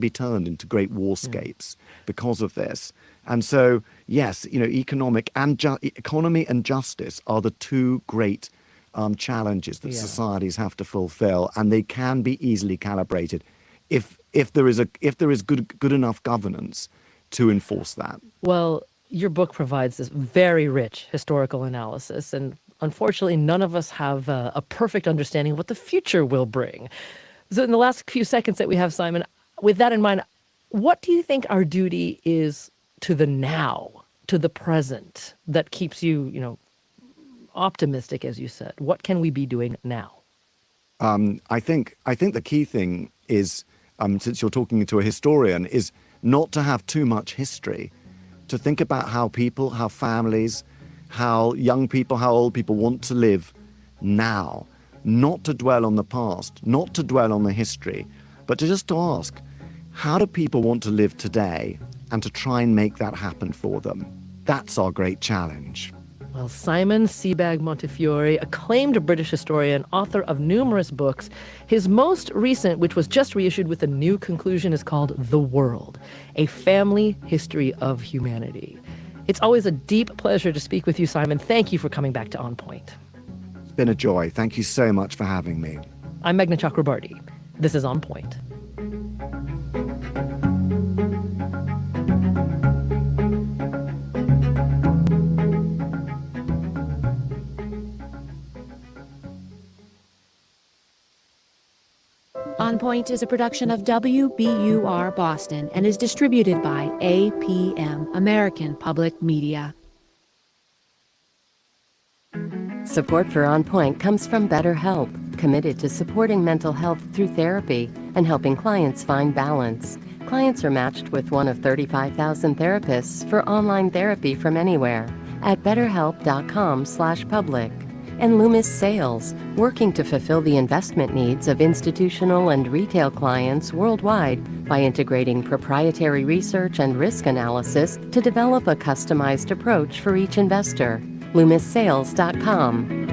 be turned into great warscapes because of this. And so, yes, economy and justice are the two great challenges that societies have to fulfill, and they can be easily calibrated if there is good enough governance to enforce that. Well, your book provides this very rich historical analysis, and unfortunately, none of us have a perfect understanding of what the future will bring. So in the last few seconds that we have, Simon, with that in mind, what do you think our duty is to the now, to the present, that keeps you, optimistic, as you said? What can we be doing now? I think the key thing is, since you're talking to a historian, is not to have too much history, to think about how people, how families, how young people, how old people want to live now, not to dwell on the past, not to dwell on the history, but just to ask, how do people want to live today, and to try and make that happen for them? That's our great challenge. Well, Simon Sebag Montefiore, acclaimed British historian, author of numerous books. His most recent, which was just reissued with a new conclusion, is called The World, A Family History of Humanity. It's always a deep pleasure to speak with you, Simon. Thank you for coming back to On Point. It's been a joy. Thank you so much for having me. I'm Meghna Chakrabarty. This is On Point. On Point is a production of WBUR Boston and is distributed by APM, American Public Media. Support for On Point comes from BetterHelp, committed to supporting mental health through therapy and helping clients find balance. Clients are matched with one of 35,000 therapists for online therapy from anywhere at betterhelp.com/public. And Loomis Sales, working to fulfill the investment needs of institutional and retail clients worldwide by integrating proprietary research and risk analysis to develop a customized approach for each investor. LoomisSales.com.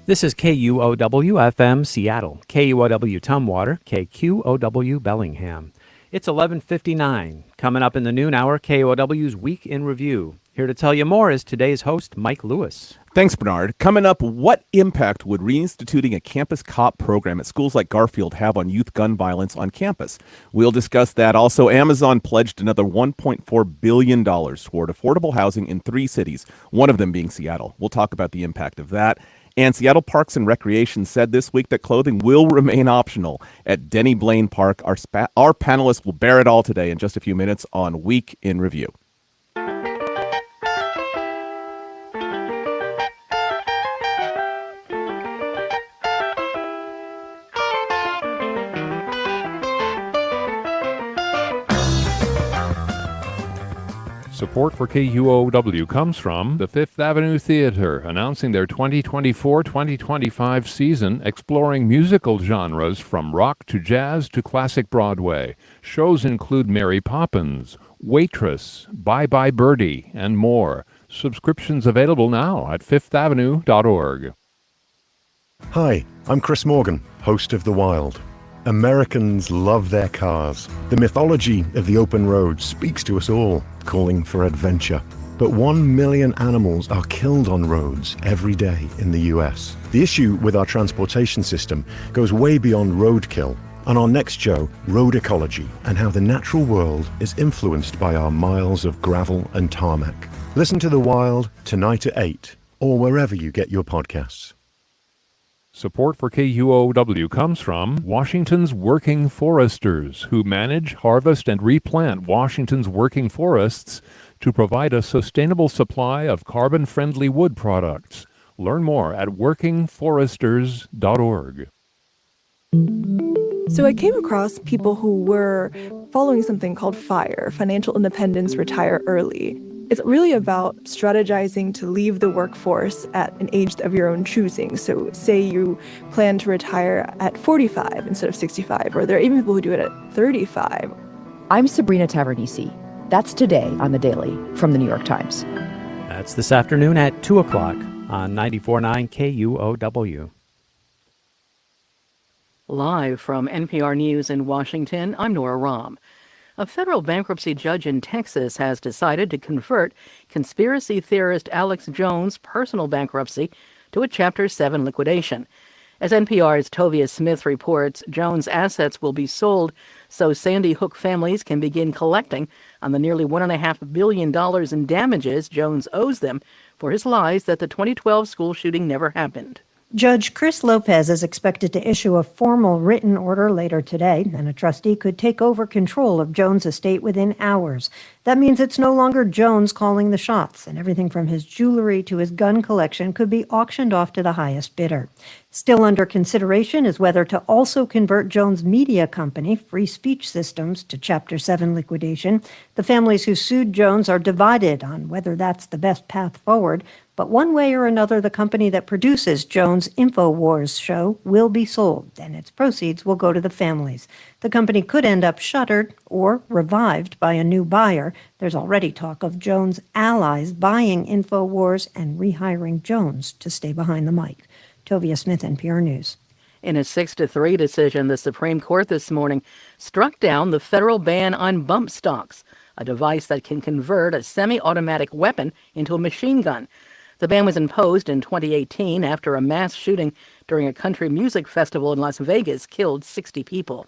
This is KUOW-FM Seattle, KUOW Tumwater, KQOW Bellingham. It's 11:59. Coming up in the noon hour, KUOW's Week in Review. Here to tell you more is today's host, Mike Lewis. Thanks, Bernard. Coming up, what impact would reinstituting a campus cop program at schools like Garfield have on youth gun violence on campus? We'll discuss that. Also, Amazon pledged another $1.4 billion toward affordable housing in 3 cities, one of them being Seattle. We'll talk about the impact of that. And Seattle Parks and Recreation said this week that clothing will remain optional at Denny Blaine Park. Our panelists will bear it all today in just a few minutes on Week in Review. Support for KUOW comes from the Fifth Avenue Theater, announcing their 2024-2025 season exploring musical genres from rock to jazz to classic Broadway. Shows include Mary Poppins, Waitress, Bye Bye Birdie, and more. Subscriptions available now at fifthavenue.org. Hi, I'm Chris Morgan, host of The Wild. Americans love their cars. The mythology of the open road speaks to us all, calling for adventure. But 1 million animals are killed on roads every day in the US. The issue with our transportation system goes way beyond roadkill. On our next show, road ecology and how the natural world is influenced by our miles of gravel and tarmac. Listen to The Wild tonight at 8, or wherever you get your podcasts. Support for KUOW comes from Washington's Working Foresters, who manage, harvest, and replant Washington's working forests to provide a sustainable supply of carbon-friendly wood products. Learn more at workingforesters.org. So I came across people who were following something called FIRE, Financial Independence, Retire Early. It's really about strategizing to leave the workforce at an age of your own choosing. So say you plan to retire at 45 instead of 65, or there are even people who do it at 35. I'm Sabrina Tavernisi. That's today on The Daily from the New York Times. That's this afternoon at 2 o'clock on 94.9 KUOW. Live from NPR News in Washington, I'm Nora Rahm. A federal bankruptcy judge in Texas has decided to convert conspiracy theorist Alex Jones' personal bankruptcy to a Chapter 7 liquidation. As NPR's Tovia Smith reports, Jones' assets will be sold so Sandy Hook families can begin collecting on the nearly $1.5 billion in damages Jones owes them for his lies that the 2012 school shooting never happened. Judge Chris Lopez is expected to issue a formal written order later today, and a trustee could take over control of Jones' estate within hours. That means it's no longer Jones calling the shots, and everything from his jewelry to his gun collection could be auctioned off to the highest bidder. Still under consideration is whether to also convert Jones' media company, Free Speech Systems, to Chapter 7 liquidation. The families who sued Jones are divided on whether that's the best path forward. But one way or another, the company that produces Jones' InfoWars show will be sold, and its proceeds will go to the families. The company could end up shuttered or revived by a new buyer. There's already talk of Jones' allies buying InfoWars and rehiring Jones to stay behind the mic. Tovia Smith, NPR News. In a 6-3 decision, the Supreme Court this morning struck down the federal ban on bump stocks, a device that can convert a semi-automatic weapon into a machine gun. The ban was imposed in 2018 after a mass shooting during a country music festival in Las Vegas killed 60 people.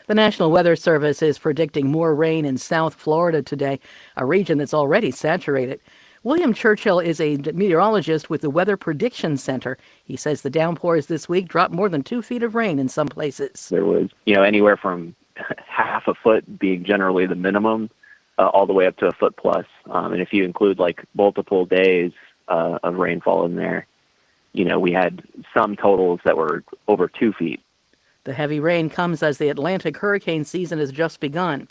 The National Weather Service is predicting more rain in South Florida today, a region that's already saturated. William Churchill is a meteorologist with the Weather Prediction Center. He says the downpours this week dropped more than 2 feet of rain in some places. There was, anywhere from half a foot being generally the minimum, all the way up to a foot plus. And if you include like multiple days of rainfall in there, we had some totals that were over 2 feet. The heavy rain comes as the Atlantic hurricane season has just begun.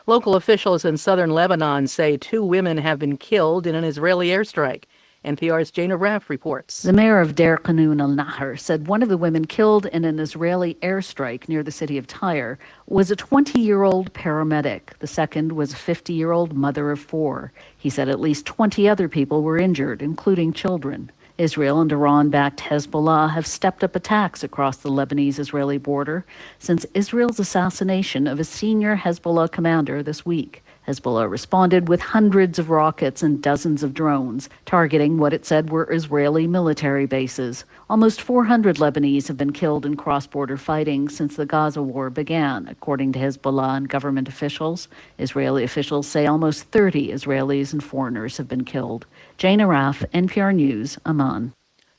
Local officials in southern Lebanon say 2 women have been killed in an Israeli airstrike. NPR's Jana Raff reports. The mayor of Deir Qanun al-Nahar said one of the women killed in an Israeli airstrike near the city of Tyre was a 20-year-old paramedic. The second was a 50-year-old mother of 4. He said at least 20 other people were injured, including children. Israel and Iran-backed Hezbollah have stepped up attacks across the Lebanese-Israeli border since Israel's assassination of a senior Hezbollah commander this week. Hezbollah responded with hundreds of rockets and dozens of drones, targeting what it said were Israeli military bases. Almost 400 Lebanese have been killed in cross-border fighting since the Gaza war began, according to Hezbollah and government officials. Israeli officials say almost 30 Israelis and foreigners have been killed. Jana Raff, NPR News, Amman.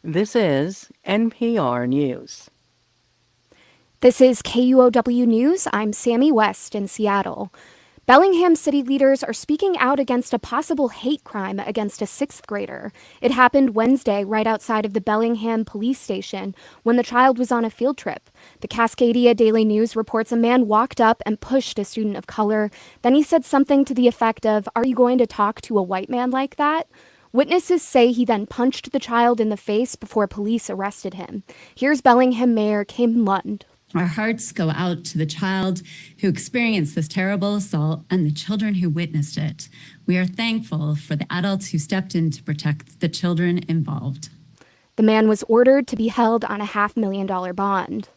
This is NPR News. This is KUOW News. I'm Sammy West in Seattle. Bellingham city leaders are speaking out against a possible hate crime against a 6th grader. It happened Wednesday right outside of the Bellingham police station when the child was on a field trip. The Cascadia Daily News reports a man walked up and pushed a student of color. Then he said something to the effect of, "Are you going to talk to a white man like that?" Witnesses say he then punched the child in the face before police arrested him. Here's Bellingham Mayor Kim Lund. Our hearts go out to the child who experienced this terrible assault and the children who witnessed it. We are thankful for the adults who stepped in to protect the children involved. The man was ordered to be held on a $500,000 bond.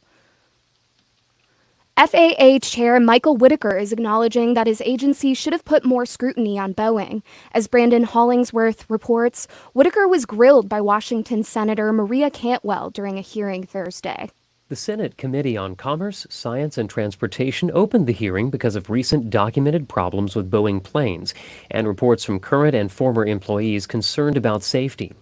FAA Chair Michael Whitaker is acknowledging that his agency should have put more scrutiny on Boeing. As Brandon Hollingsworth reports, Whitaker was grilled by Washington Senator Maria Cantwell during a hearing Thursday. The Senate Committee on Commerce, Science, and Transportation opened the hearing because of recent documented problems with Boeing planes and reports from current and former employees concerned about safety.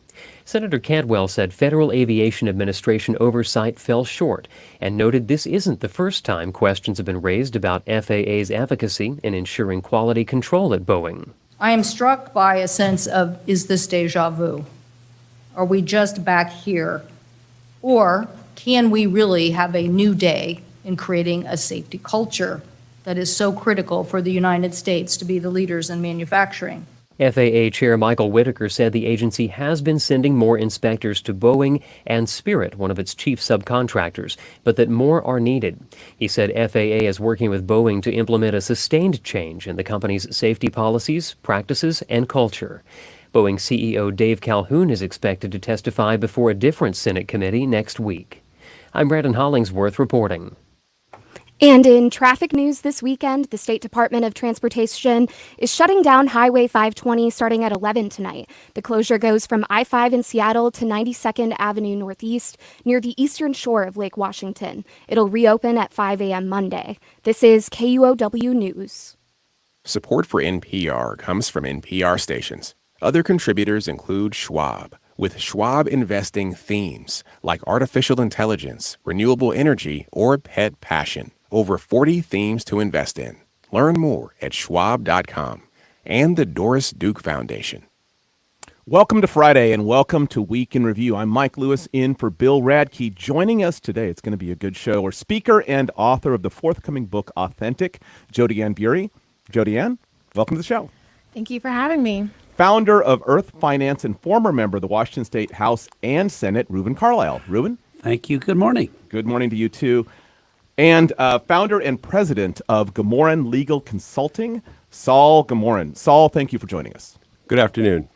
Senator Cantwell said Federal Aviation Administration oversight fell short and noted this isn't the first time questions have been raised about FAA's efficacy in ensuring quality control at Boeing. I am struck by a sense of, is this deja vu? Are we just back here? Or can we really have a new day in creating a safety culture that is so critical for the United States to be the leaders in manufacturing? FAA Chair Michael Whitaker said the agency has been sending more inspectors to Boeing and Spirit, one of its chief subcontractors, but that more are needed. He said FAA is working with Boeing to implement a sustained change in the company's safety policies, practices, and culture. Boeing CEO Dave Calhoun is expected to testify before a different Senate committee next week. I'm Brandon Hollingsworth reporting. And in traffic news this weekend, the State Department of Transportation is shutting down Highway 520 starting at 11 tonight. The closure goes from I-5 in Seattle to 92nd Avenue Northeast near the eastern shore of Lake Washington. It'll reopen at 5 a.m. Monday. This is KUOW News. Support for NPR comes from NPR stations. Other contributors include Schwab, with Schwab investing themes like artificial intelligence, renewable energy, or pet passion. Over 40 themes to invest in. Learn more at schwab.com. And the Doris Duke Foundation. Welcome to Friday and welcome to Week in Review. I'm Mike Lewis in for Bill Radke. Joining us today, it's going to be a good show, are speaker and author of the forthcoming book, Authentic, Jodi-Ann Burey. Jodi-Ann, welcome to the show. Thank you for having me. Founder of Earth Finance and former member of the Washington State House and Senate, Reuven Carlyle. Reuven? Thank you. Good morning. Good morning to you, too. And founder and president of Gamoran Legal Consulting, Saul Gamoran. Saul, thank you for joining us. Good afternoon.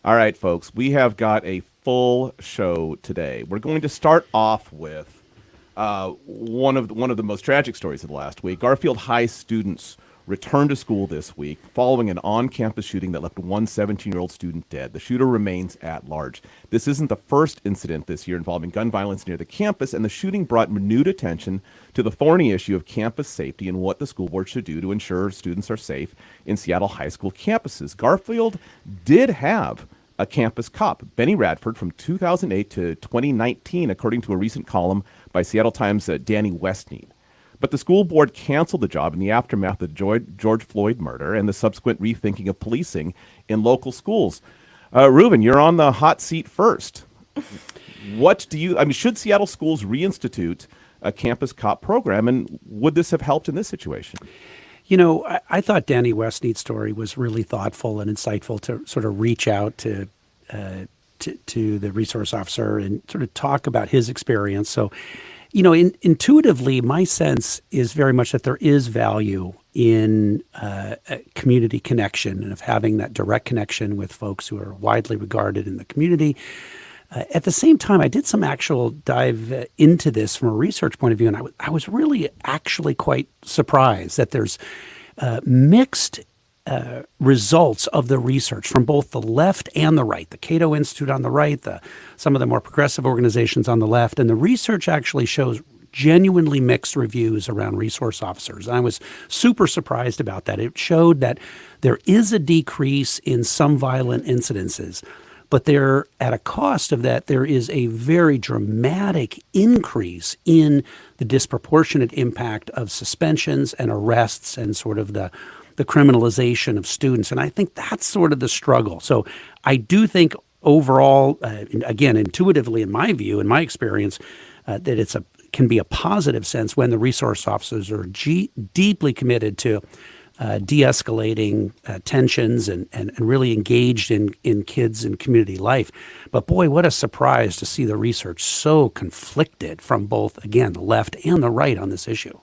All right, folks, we have got a full show today. We're going to start off with one of the most tragic stories of the last week. Garfield High students returned to school this week following an on-campus shooting that left one 17-year-old student dead. The shooter remains at large. This isn't the first incident this year involving gun violence near the campus, and the shooting brought renewed attention to the thorny issue of campus safety and what the school board should do to ensure students are safe in Seattle high school campuses. Garfield did have a campus cop, Benny Radford, from 2008 to 2019, according to a recent column by Seattle Times' Danny Westneat. But the school board canceled the job in the aftermath of the George Floyd murder and the subsequent rethinking of policing in local schools. Reuven, you're on the hot seat first. Should Seattle schools reinstitute a campus cop program, and would this have helped in this situation? You know, I thought Danny Westneat's story was really thoughtful and insightful to sort of reach out to the resource officer and sort of talk about his experience. So, you know, intuitively, my sense is very much that there is value in a community connection and of having that direct connection with folks who are widely regarded in the community. At the same time, I did some actual dive into this from a research point of view, and I was really actually quite surprised that there's mixed results of the research from both the left and the right, the Cato Institute on the right, some of the more progressive organizations on the left, and the research actually shows genuinely mixed reviews around resource officers. And I was super surprised about that. It showed that there is a decrease in some violent incidences, but there, at a cost of that, there is a very dramatic increase in the disproportionate impact of suspensions and arrests and sort of the criminalization of students. And I think that's sort of the struggle. So I do think overall, again, intuitively in my view, in my experience, that can be a positive sense when the resource officers are deeply committed to de-escalating tensions and really engaged in kids and community life. But boy, what a surprise to see the research so conflicted from both, again, the left and the right on this issue.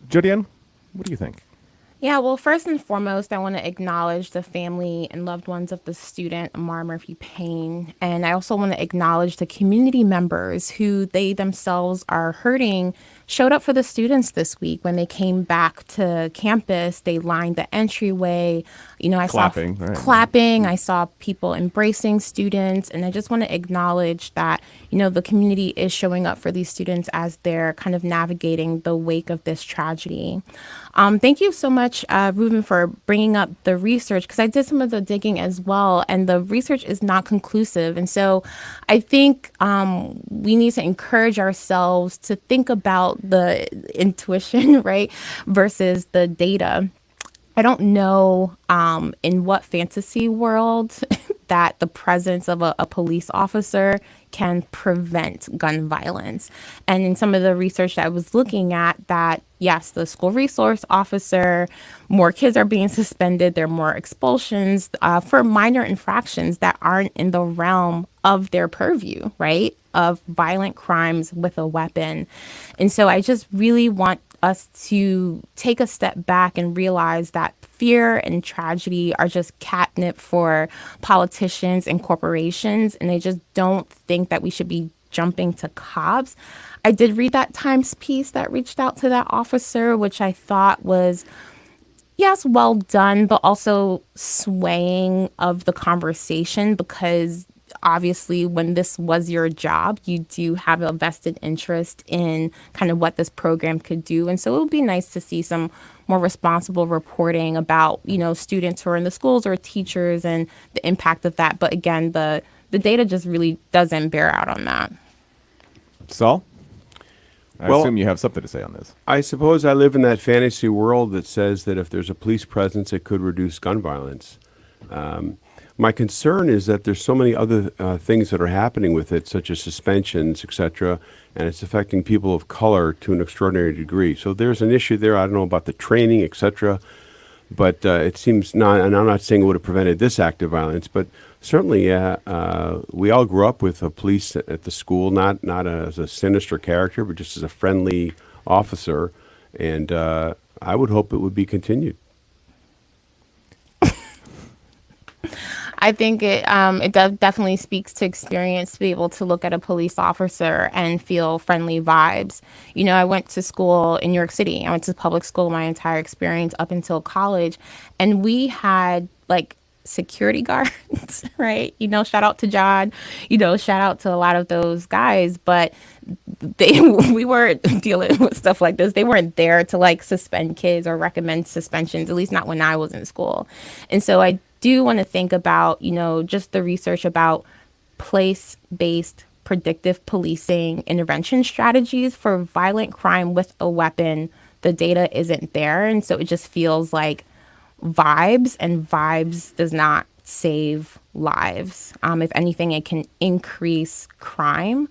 Jodi-Ann, what do you think? Yeah, well, first and foremost, I want to acknowledge the family and loved ones of the student, Amar Murphy Payne. And I also want to acknowledge the community members who they themselves are hurting, showed up for the students this week. When they came back to campus, they lined the entryway. You know, I saw clapping. I saw people embracing students. And I just want to acknowledge that, you know, the community is showing up for these students as they're kind of navigating the wake of this tragedy. Thank you so much, Reuven, for bringing up the research, because I did some of the digging as well, and the research is not conclusive. And so I think we need to encourage ourselves to think about the intuition, right, versus the data. I don't know in what fantasy world that the presence of a police officer can prevent gun violence. And in some of the research that I was looking at, that yes, the school resource officer, more kids are being suspended, there are more expulsions for minor infractions that aren't in the realm of their purview, right, of violent crimes with a weapon. And so I just really want us to take a step back and realize that fear and tragedy are just catnip for politicians and corporations, and they just don't think that we should be jumping to cops. I did read that Times piece that reached out to that officer, which I thought was, yes, well done, but also swaying of the conversation, because obviously when this was your job, you do have a vested interest in kind of what this program could do. And so it would be nice to see some more responsible reporting about, students who are in the schools or teachers and the impact of that. But again, the data just really doesn't bear out on that. Saul? I assume you have something to say on this. I suppose I live in that fantasy world that says that if there's a police presence, it could reduce gun violence. My concern is that there's so many other things that are happening with it, such as suspensions, etc., and it's affecting people of color to an extraordinary degree. So there's an issue there. I don't know about the training, etc., but it seems not, and I'm not saying it would have prevented this act of violence, but certainly we all grew up with a police at the school, not as a sinister character, but just as a friendly officer, and I would hope it would be continued. I think it definitely speaks to experience to be able to look at a police officer and feel friendly vibes. I went to school in New York City. I went to public school my entire experience up until college, and we had security guards, right? Shout out to John, shout out to a lot of those guys, but we weren't dealing with stuff like this. They weren't there to suspend kids or recommend suspensions, at least not when I was in school. And so I do want to think about, just the research about place-based predictive policing intervention strategies for violent crime with a weapon. The data isn't there. And so it just feels like vibes, and vibes does not save lives. If anything, it can increase crime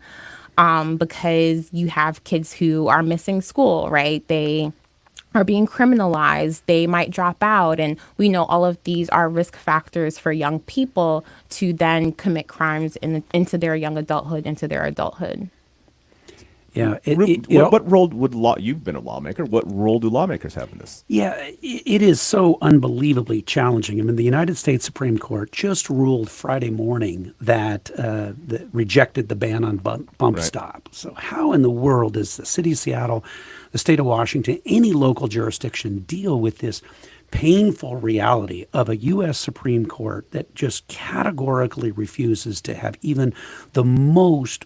because you have kids who are missing school, right? They are being criminalized, they might drop out, and we know all of these are risk factors for young people to then commit crimes into their young adulthood, into their adulthood. Yeah. What role would you've been a lawmaker, what role do lawmakers have in this? Yeah, it is so unbelievably challenging. I mean, the United States Supreme Court just ruled Friday morning that rejected the ban on bump stop. So how in the world does the city of Seattle, the state of Washington, any local jurisdiction deal with this painful reality of a U.S. Supreme Court that just categorically refuses to have even the most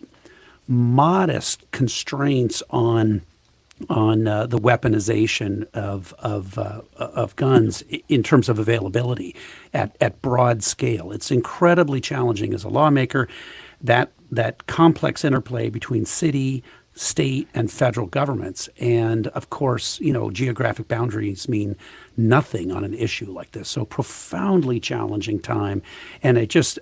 modest constraints on the weaponization of guns in terms of availability at broad scale? It's incredibly challenging as a lawmaker, that complex interplay between city, state, and federal governments. And of course, geographic boundaries mean nothing on an issue like this. So profoundly challenging time. And I just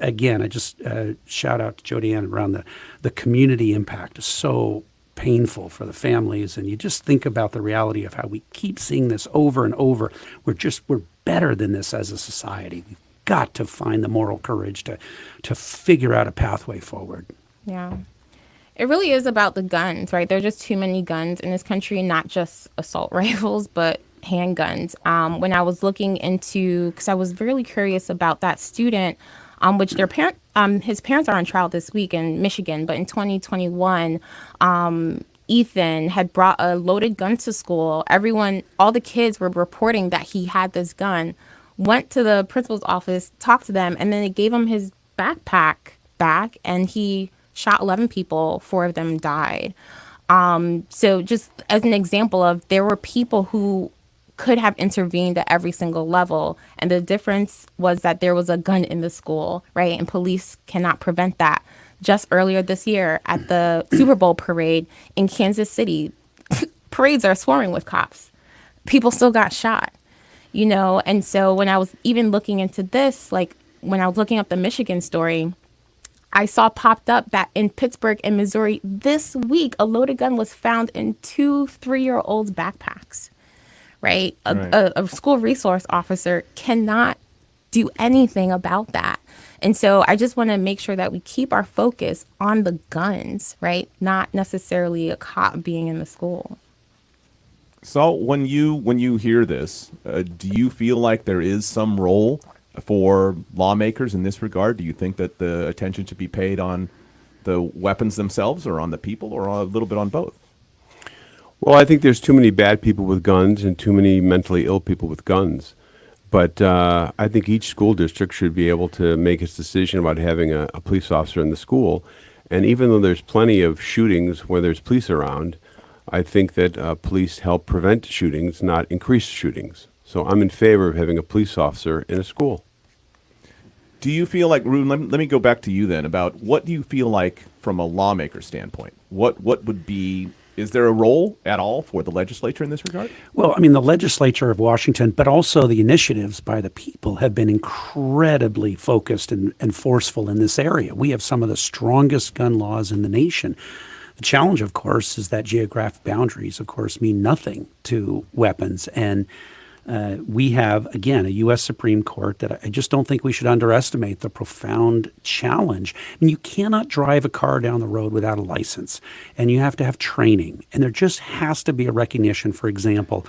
shout out to Jodi-Ann around the community impact is so painful for the families. And you just think about the reality of how we keep seeing this over and over. We're better than this as a society. We've got to find the moral courage to figure out a pathway forward. Yeah. It really is about the guns, right? There are just too many guns in this country, not just assault rifles, but handguns. When I was looking into, because I was really curious about that student, which his parents are on trial this week in Michigan, but in 2021, Ethan had brought a loaded gun to school. All the kids were reporting that he had this gun, went to the principal's office, talked to them, and then they gave him his backpack back, and he shot 11 people, 4 of them died. So just as an example of, there were people who could have intervened at every single level, and the difference was that there was a gun in the school, right? And police cannot prevent that. Just earlier this year at the Super Bowl parade in Kansas City, parades are swarming with cops. People still got shot, And so when I was even looking into this, when I was looking up the Michigan story, I saw popped up that in Pittsburgh and Missouri this week, a loaded gun was found in 2 3-year-olds' backpacks, right? A school resource officer cannot do anything about that. And so I just want to make sure that we keep our focus on the guns, right? Not necessarily a cop being in the school. So when you hear this, do you feel like there is some role for lawmakers in this regard? Do you think that the attention should be paid on the weapons themselves or on the people or a little bit on both? Well, I think there's too many bad people with guns and too many mentally ill people with guns. But I think each school district should be able to make its decision about having a police officer in the school. And even though there's plenty of shootings where there's police around, I think that police help prevent shootings, not increase shootings. So I'm in favor of having a police officer in a school. Do you feel like, Reuven, let me go back to you then, about what do you feel like from a lawmaker standpoint? What would be, is there a role at all for the legislature in this regard? Well, I mean, the legislature of Washington, but also the initiatives by the people have been incredibly focused and forceful in this area. We have some of the strongest gun laws in the nation. The challenge, of course, is that geographic boundaries, of course, mean nothing to weapons. And we have, again, a U.S. Supreme Court that I just don't think we should underestimate the profound challenge. I mean, you cannot drive a car down the road without a license, and you have to have training. And there just has to be a recognition, for example,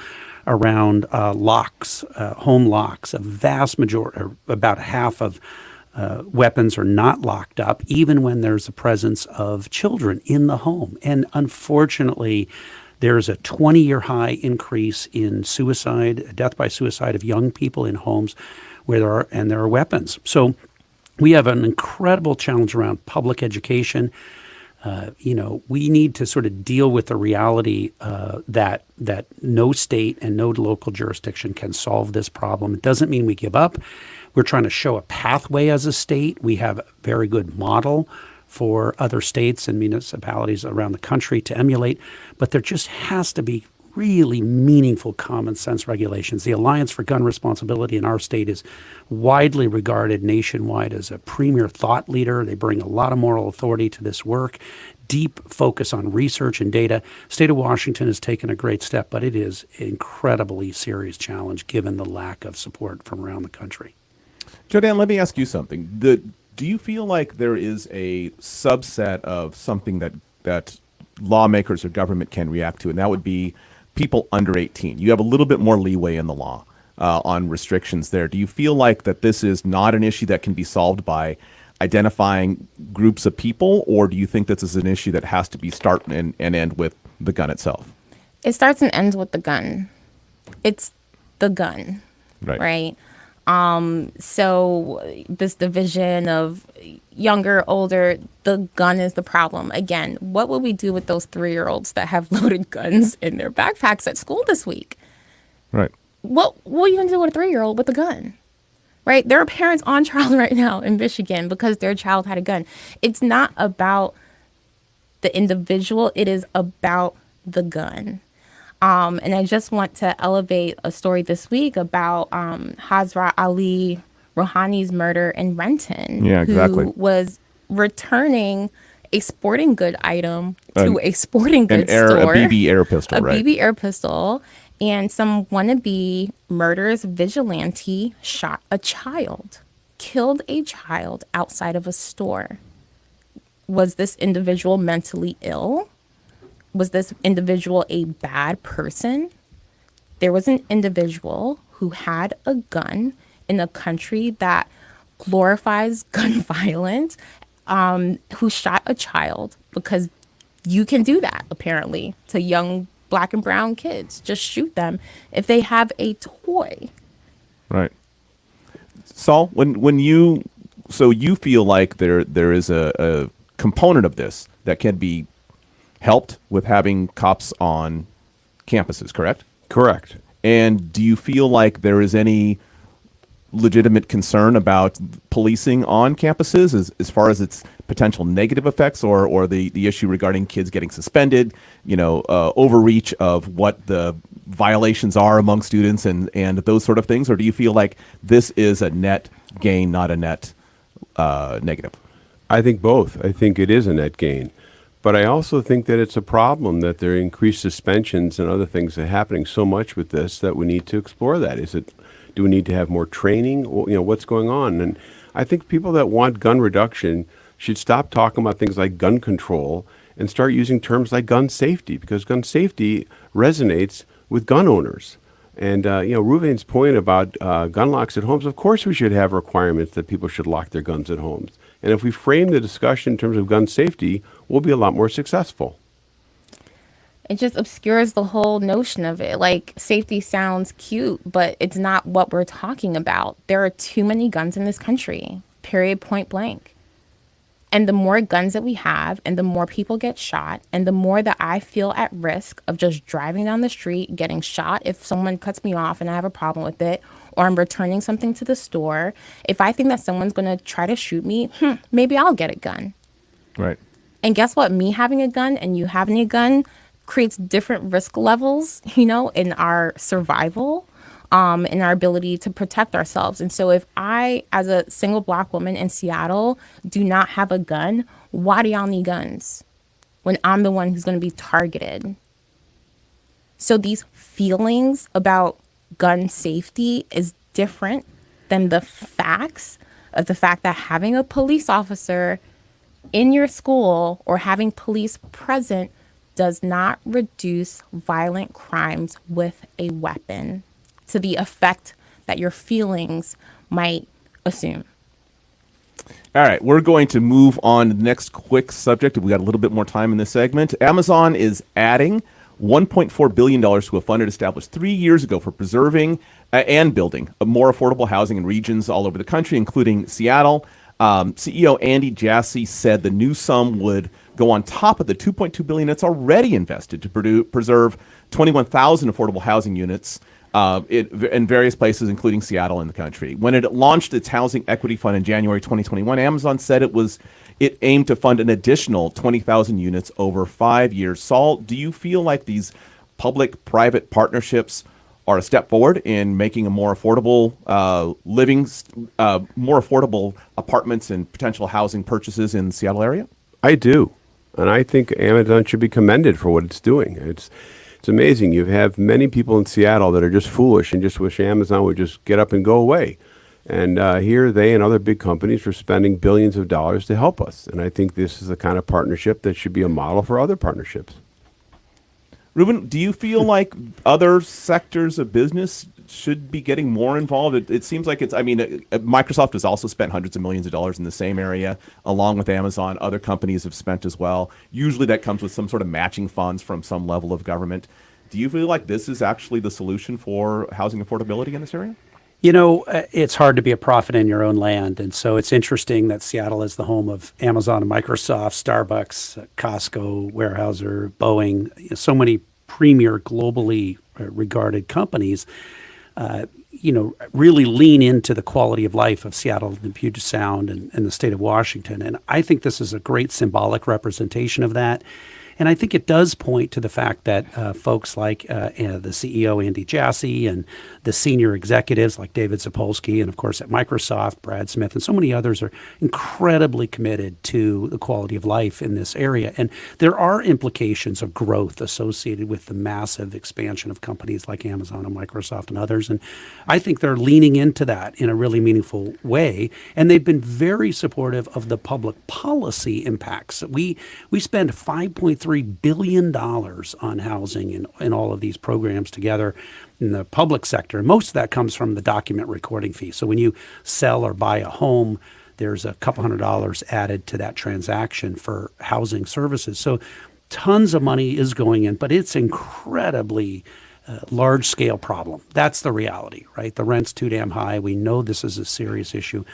around locks, home locks. A vast majority, or about half of weapons are not locked up, even when there's the presence of children in the home. And unfortunately, there's a 20-year high increase in suicide, death by suicide of young people in homes where there are weapons. So we have an incredible challenge around public education. We need to sort of deal with the reality that no state and no local jurisdiction can solve this problem. It doesn't mean we give up. We're trying to show a pathway as a state. We have a very good model for other states and municipalities around the country to emulate, but there just has to be really meaningful common sense regulations. The Alliance for Gun Responsibility in our state is widely regarded nationwide as a premier thought leader. They bring a lot of moral authority to this work, deep focus on research and data. State of Washington has taken a great step, but it is an incredibly serious challenge given the lack of support from around the country. Jodi-Ann, let me ask you something. Do you feel like there is a subset of something that lawmakers or government can react to, and that would be people under 18? You have a little bit more leeway in the law on restrictions there. Do you feel like that this is not an issue that can be solved by identifying groups of people, or do you think this is an issue that has to be start and end with the gun itself? It starts and ends with the gun. It's the gun, right? So this division of younger, older, the gun is the problem. Again, what will we do with those 3-year-olds that have loaded guns in their backpacks at school this week? Right. What are you going to do with a 3-year-old with a gun? Right? There are parents on trial right now in Michigan because their child had a gun. It's not about the individual. It is about the gun. And I just want to elevate a story this week about Hazrat Ali Rouhani's murder in Renton. Yeah, exactly. Who was returning a sporting good item to a sporting goods store. A BB air pistol, a right? BB air pistol. And some wannabe murderous vigilante shot a child, killed a child outside of a store. Was this individual mentally ill? Was this individual a bad person? There was an individual who had a gun in a country that glorifies gun violence, who shot a child because you can do that, apparently, to young Black and brown kids. Just shoot them if they have a toy. Right. Saul, when you feel like there is a component of this that can be helped with having cops on campuses, correct? Correct. And do you feel like there is any legitimate concern about policing on campuses as far as its potential negative effects or the issue regarding kids getting suspended, overreach of what the violations are among students and those sort of things? Or do you feel like this is a net gain, not a net negative? I think both. I think it is a net gain. But I also think that it's a problem that there are increased suspensions and other things that are happening so much with this that we need to explore that. Do we need to have more training? What's going on? And I think people that want gun reduction should stop talking about things like gun control and start using terms like gun safety, because gun safety resonates with gun owners. And, Reuven's point about gun locks at homes, of course we should have requirements that people should lock their guns at homes. And if we frame the discussion in terms of gun safety, we'll be a lot more successful. It just obscures the whole notion of it. Like, safety sounds cute, but it's not what we're talking about. There are too many guns in this country, period, point blank. And the more guns that we have, and the more people get shot, and the more that I feel at risk of just driving down the street, getting shot if someone cuts me off and I have a problem with it, or I'm returning something to the store, if I think that someone's going to try to shoot me, maybe I'll get a gun. Right. And guess what? Me having a gun and you having a gun creates different risk levels, in our survival, in our ability to protect ourselves. And so if I, as a single Black woman in Seattle, do not have a gun, why do y'all need guns when I'm the one who's going to be targeted? So these feelings about gun safety is different than the facts of the fact that having a police officer in your school or having police present does not reduce violent crimes with a weapon to the effect that your feelings might assume. All right, we're going to move on to the next quick subject. We got a little bit more time in this segment. Amazon is adding $1.4 billion to a fund it established 3 years ago for preserving and building more affordable housing in regions all over the country, including Seattle. CEO Andy Jassy said the new sum would go on top of the $2.2 billion it's already invested to preserve 21,000 affordable housing units in various places, including Seattle and the country. When it launched its housing equity fund in January 2021, Amazon said it aimed to fund an additional 20,000 units over 5 years. Saul, do you feel like these public-private partnerships are a step forward in making a more affordable more affordable apartments and potential housing purchases in the Seattle area? I do. And I think Amazon should be commended for what it's doing. It's amazing. You have many people in Seattle that are just foolish and just wish Amazon would just get up and go away. And here they and other big companies are spending billions of dollars to help us. And I think this is the kind of partnership that should be a model for other partnerships. Reuven, do you feel like other sectors of business should be getting more involved? It seems like Microsoft has also spent hundreds of millions of dollars in the same area, along with Amazon. Other companies have spent as well. Usually that comes with some sort of matching funds from some level of government. Do you feel like this is actually the solution for housing affordability in this area? It's hard to be a prophet in your own land. And so it's interesting that Seattle is the home of Amazon and Microsoft, Starbucks, Costco, Weyerhaeuser, Boeing, so many premier globally regarded companies, really lean into the quality of life of Seattle and Puget Sound and the state of Washington. And I think this is a great symbolic representation of that. And I think it does point to the fact that folks like the CEO, Andy Jassy, and the senior executives like David Zapolsky, and of course at Microsoft, Brad Smith, and so many others are incredibly committed to the quality of life in this area. And there are implications of growth associated with the massive expansion of companies like Amazon and Microsoft and others. And I think they're leaning into that in a really meaningful way. And they've been very supportive of the public policy impacts. We spend $5.3 billion on housing in all of these programs together in the public sector. And most of that comes from the document recording fee. So when you sell or buy a home, there's a couple $100 added to that transaction for housing services. So tons of money is going in, but it's incredibly large-scale problem. That's the reality, right? The rent's too damn high. We know this is a serious issue.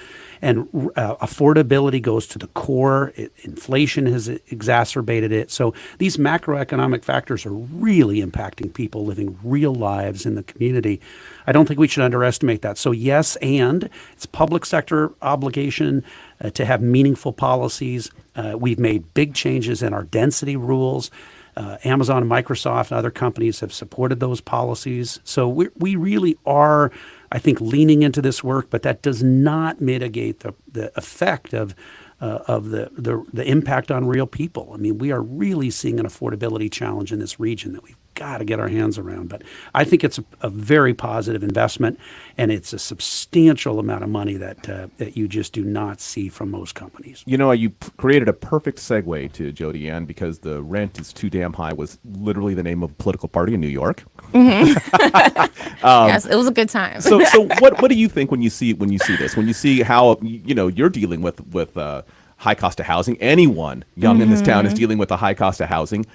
And affordability goes to the core. Inflation has exacerbated it. So these macroeconomic factors are really impacting people living real lives in the community. I don't think we should underestimate that. So yes, and it's public sector obligation to have meaningful policies. We've made big changes in our density rules. Amazon and Microsoft and other companies have supported those policies. So we really are, I think, leaning into this work, but that does not mitigate the effect of the impact on real people. I mean, we are really seeing an affordability challenge in this region that we've got to get our hands around. But I think it's a very positive investment, and it's a substantial amount of money that you just do not see from most companies. You created a perfect segue to Jodi-Ann, because the rent is too damn high was literally the name of a political party in New York. Mm-hmm. Yes, it was a good time. so what do you think when you see this? When you see how you're dealing with high cost of housing. Anyone young in this town is dealing with a high cost of housing.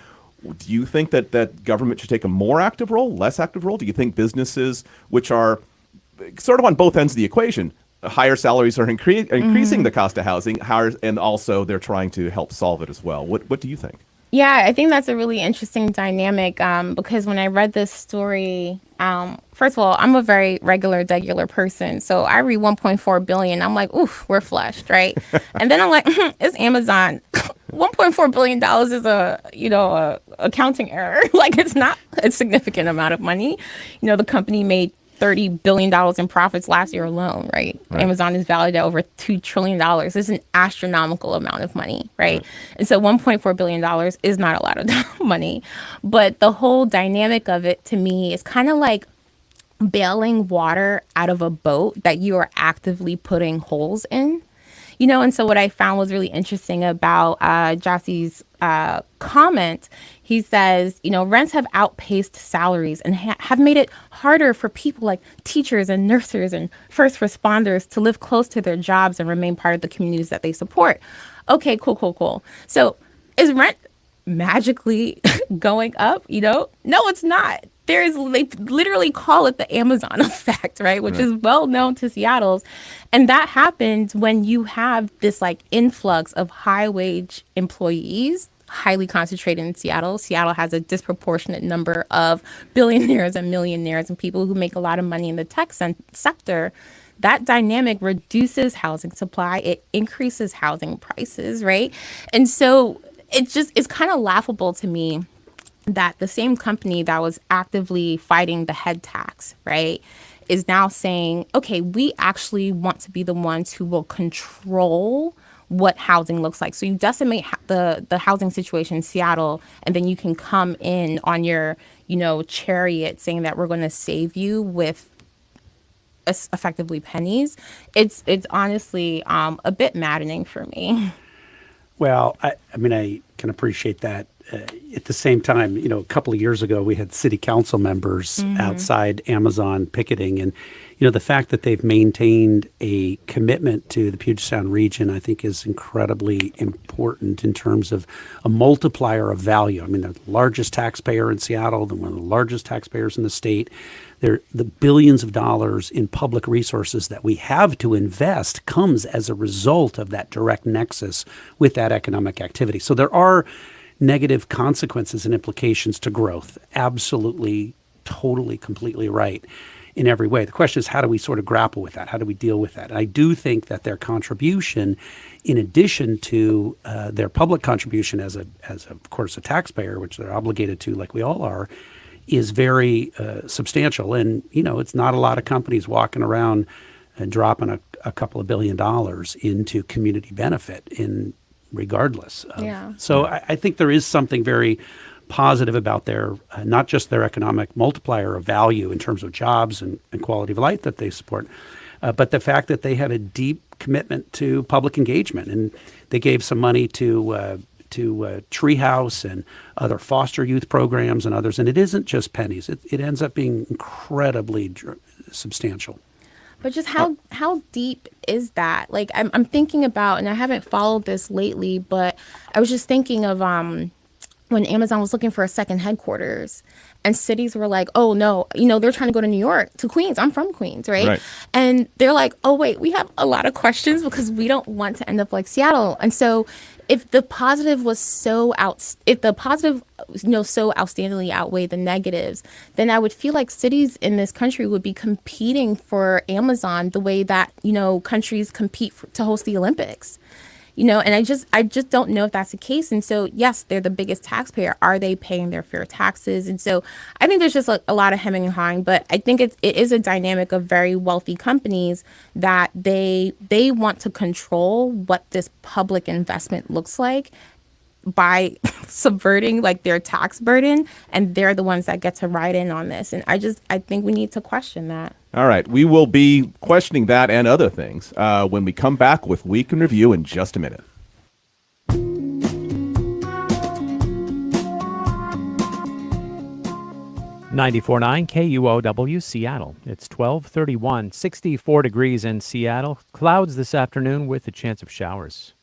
Do you think that government should take a more active role, less active role? Do you think businesses, which are sort of on both ends of the equation, higher salaries are increasing the cost of housing, and also they're trying to help solve it as well? What do you think? Yeah, I think that's a really interesting dynamic because when I read this story, first of all, I'm a very regular person. So I read 1.4 billion. I'm like, oof, we're flushed, right? And then I'm like, it's Amazon. $1.4 billion is a accounting error. Like, it's not a significant amount of money. The company made $30 billion in profits last year alone, right? Amazon is valued at over $2 trillion. This is an astronomical amount of money, right? And so $1.4 billion is not a lot of money. But the whole dynamic of it, to me, is kind of like bailing water out of a boat that you are actively putting holes in. And so what I found was really interesting about Jossie's comment. He says, rents have outpaced salaries and have made it harder for people like teachers and nurses and first responders to live close to their jobs and remain part of the communities that they support. Okay, cool. So is rent magically going up? No, it's not. They literally call it the Amazon effect, right? Which is well known to Seattle's. And that happens when you have this influx of high wage employees, highly concentrated in Seattle. Seattle has a disproportionate number of billionaires and millionaires and people who make a lot of money in the tech sector. That dynamic reduces housing supply. It increases housing prices, right? And so it's kind of laughable to me that the same company that was actively fighting the head tax, right, is now saying, okay, we actually want to be the ones who will control what housing looks like. So you decimate the housing situation in Seattle, and then you can come in on your, chariot saying that we're going to save you with effectively pennies. It's honestly a bit maddening for me. Well, I can appreciate that. At the same time, a couple of years ago, we had city council members outside Amazon picketing. And, the fact that they've maintained a commitment to the Puget Sound region, I think, is incredibly important in terms of a multiplier of value. They're the largest taxpayer in Seattle, they're one of the largest taxpayers in the state. They're the billions of dollars in public resources that we have to invest comes as a result of that direct nexus with that economic activity. So there are negative consequences and implications to growth. Absolutely, totally, completely right in every way. The question is, how do we sort of grapple with that? How do we deal with that? And I do think that their contribution, in addition to their public contribution as of course, a taxpayer, which they're obligated to, like we all are, is very substantial. And, it's not a lot of companies walking around dropping a couple of $1 billion into community benefit regardless of. So I think there is something very positive about their, not just their economic multiplier of value in terms of jobs and quality of life that they support, but the fact that they have a deep commitment to public engagement. And they gave some money to Treehouse and other foster youth programs and others. And it isn't just pennies. It ends up being incredibly substantial. But just how deep is that? I'm thinking about, and I haven't followed this lately, but I was just thinking of when Amazon was looking for a second headquarters, and cities were like, oh no, they're trying to go to New York, to Queens. I'm from Queens, right? And they're like, oh wait, we have a lot of questions because we don't want to end up like Seattle. And so if the positive was so outstandingly outweighed the negatives, then I would feel like cities in this country would be competing for Amazon the way that, countries compete to host the Olympics. And I just don't know if that's the case. And so, yes, they're the biggest taxpayer. Are they paying their fair taxes? And so I think there's just a lot of hemming and hawing. But I think it is a dynamic of very wealthy companies that they want to control what this public investment looks like by subverting their tax burden. And they're the ones that get to ride in on this. And I think we need to question that. All right. We will be questioning that and other things when we come back with Week in Review in just a minute. 94.9 KUOW Seattle. It's 12:31, 64 degrees in Seattle. Clouds this afternoon with a chance of showers.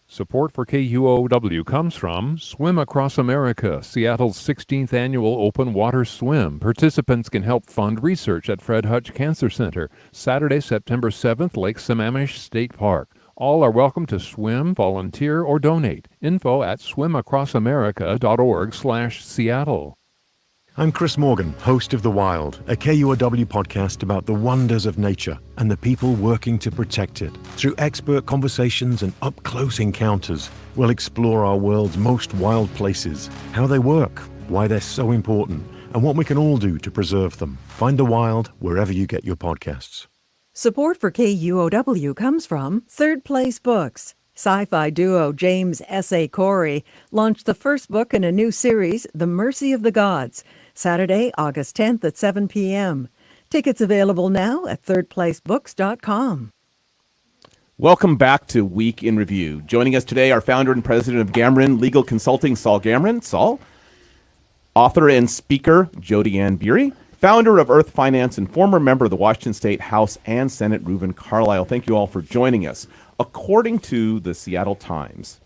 Support for KUOW comes from Swim Across America, Seattle's 16th annual open water swim. Participants can help fund research at Fred Hutch Cancer Center, Saturday, September 7th, Lake Sammamish State Park. All are welcome to swim, volunteer, or donate. Info at swimacrossamerica.org/Seattle. I'm Chris Morgan, host of The Wild, a KUOW podcast about the wonders of nature and the people working to protect it. Through expert conversations and up-close encounters, we'll explore our world's most wild places, how they work, why they're so important, and what we can all do to preserve them. Find The Wild wherever you get your podcasts. Support for KUOW comes from Third Place Books. Sci-fi duo James S.A. Corey launched the first book in a new series, The Mercy of the Gods, Saturday, August 10th at 7 p.m. Tickets available now at thirdplacebooks.com. Welcome back to Week in Review. Joining us today are founder and president of Gamoran Legal Consulting, Saul Gamoran. Saul. Author and speaker, Jodi-Ann Burey. Founder of Earth Finance and former member of the Washington State House and Senate, Reuven Carlyle. Thank you all for joining us. According to the Seattle Times,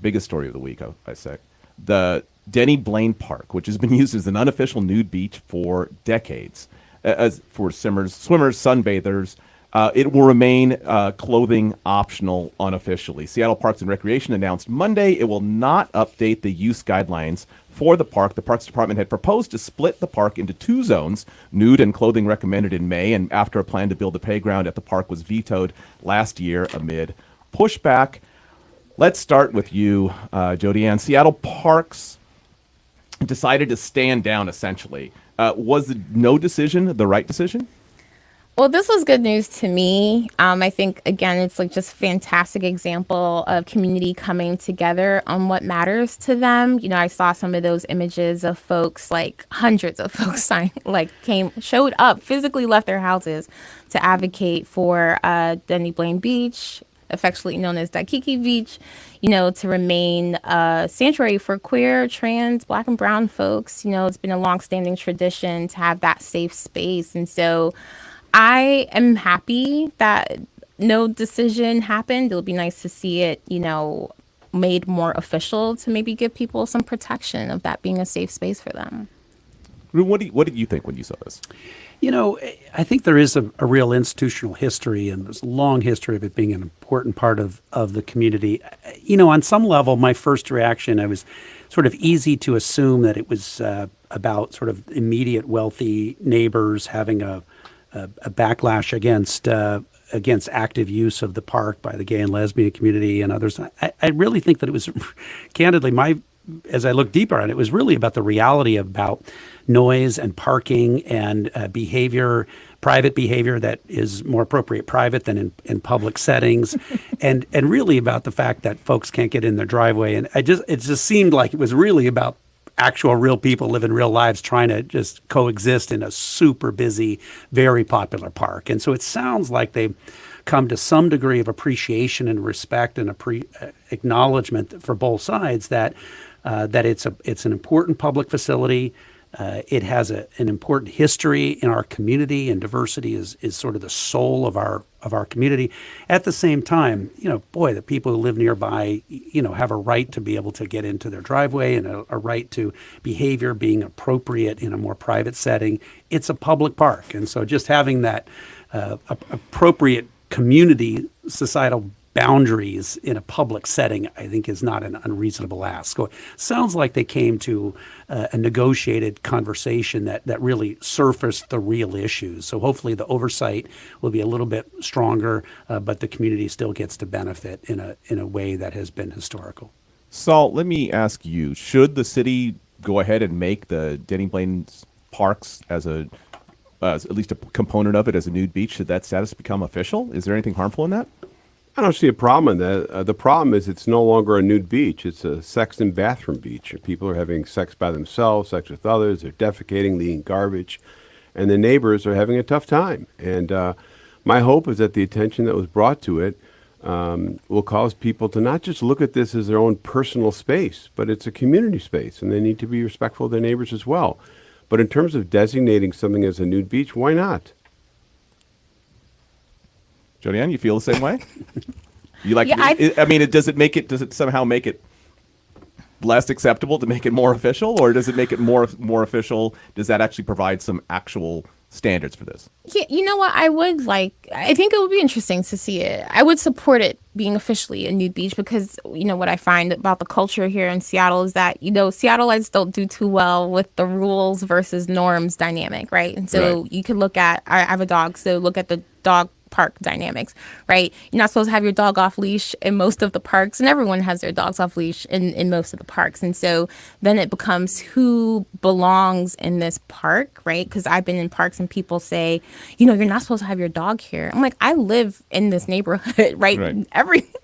biggest story of the week, I say, the Denny Blaine Park, which has been used as an unofficial nude beach for decades, as for swimmers, sunbathers, it will remain clothing optional unofficially. Seattle Parks and Recreation announced Monday it will not update the use guidelines for the park. The Parks Department had proposed to split the park into two zones, nude and clothing recommended in May, and after a plan to build a playground at the park was vetoed last year amid pushback. Let's start with you, Jodi-Ann. Seattle Parks decided to stand down, essentially. Was the no decision the right decision? Well, this was good news to me. I think, again, it's like just fantastic example of community coming together on what matters to them. You know, I saw some of those images of folks, like hundreds of folks showed up, physically left their houses to advocate for Denny Blaine Beach, affectionately known as Daikiki Beach, you know, to remain a sanctuary for queer, trans, Black and brown folks. You know, it's been a longstanding tradition to have that safe space. And so I am happy that no decision happened. It'll be nice to see it, you know, made more official to maybe give people some protection of that being a safe space for them. What did you think when you saw this? You know, I think there is a real institutional history, and there's a long history of it being an important part of the community. You know, on some level, my first reaction, I was sort of easy to assume that it was about sort of immediate wealthy neighbors having a backlash against active use of the park by the gay and lesbian community and others. I really think that it was, candidly, as I look deeper on it, it was really about the reality about noise and parking and behavior, private behavior that is more appropriate private than in public settings, and really about the fact that folks can't get in their driveway. And it just seemed like it was really about actual real people living real lives trying to just coexist in a super busy, very popular park. And so it sounds like they've come to some degree of appreciation and respect and acknowledgement for both sides that it's an important public facility. It has an important history in our community, and diversity is sort of the soul of our community. At the same time, you know, boy, the people who live nearby, you know, have a right to be able to get into their driveway and a right to behavior being appropriate in a more private setting. It's a public park, and so just having that appropriate community societal boundaries in a public setting, I think, is not an unreasonable ask. So it sounds like they came to a negotiated conversation that really surfaced the real issues. So hopefully the oversight will be a little bit stronger, but the community still gets to benefit in a way that has been historical. Saul, let me ask you, should the city go ahead and make the Denny Blaine Parks as at least a component of it as a nude beach? Should that status become official? Is there anything harmful in that? I don't see a problem in that. The problem is it's no longer a nude beach. It's a sex and bathroom beach. People are having sex by themselves, sex with others. They're defecating, leaving garbage, and the neighbors are having a tough time. And my hope is that the attention that was brought to it will cause people to not just look at this as their own personal space, but it's a community space, and they need to be respectful of their neighbors as well. But in terms of designating something as a nude beach, why not? Jodi-Ann, you feel the same way? You like? Yeah, I mean, does it somehow make it less acceptable to make it more official, or does it make it more official? Does that actually provide some actual standards for this? Yeah, you know what? I think it would be interesting to see it. I would support it being officially a nude beach because, what I find about the culture here in Seattle is that, Seattleites don't do too well with the rules versus norms dynamic, right? And so you could look at, I have a dog, so look at the dog park dynamics, right? You're not supposed to have your dog off leash in most of the parks, and everyone has their dogs off leash in most of the parks. And so then it becomes who belongs in this park, right? Because I've been in parks and people say, you're not supposed to have your dog here. I'm like, I live in this neighborhood, right?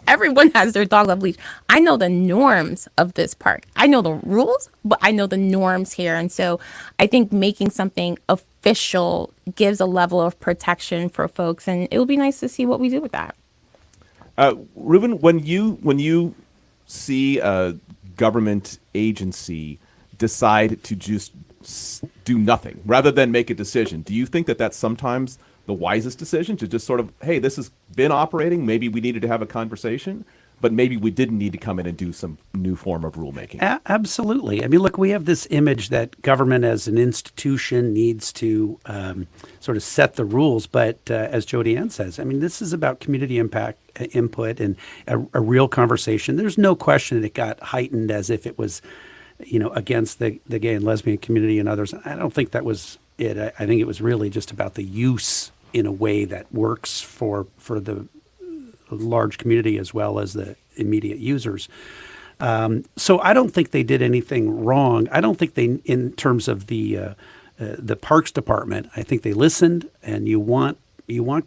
Everyone has their dog off leash. I know the norms of this park. I know the rules, but I know the norms here. And so I think making something official gives a level of protection for folks, and it will be nice to see what we do with that. Reuven, when you see a government agency decide to just do nothing rather than make a decision, do you think that that's sometimes the wisest decision, to just sort of, hey, this has been operating, maybe we needed to have a conversation, but maybe we didn't need to come in and do some new form of rulemaking? Absolutely. I mean, look, we have this image that government as an institution needs to sort of set the rules. But as Jodi-Ann says, I mean, this is about community impact, input, and a real conversation. There's no question that it got heightened as if it was, against the gay and lesbian community and others. I don't think that was it. I think it was really just about the use in a way that works for the large community as well as the immediate users. So I don't think they did anything wrong. I don't think they, in terms of the Parks Department, I think they listened, and you want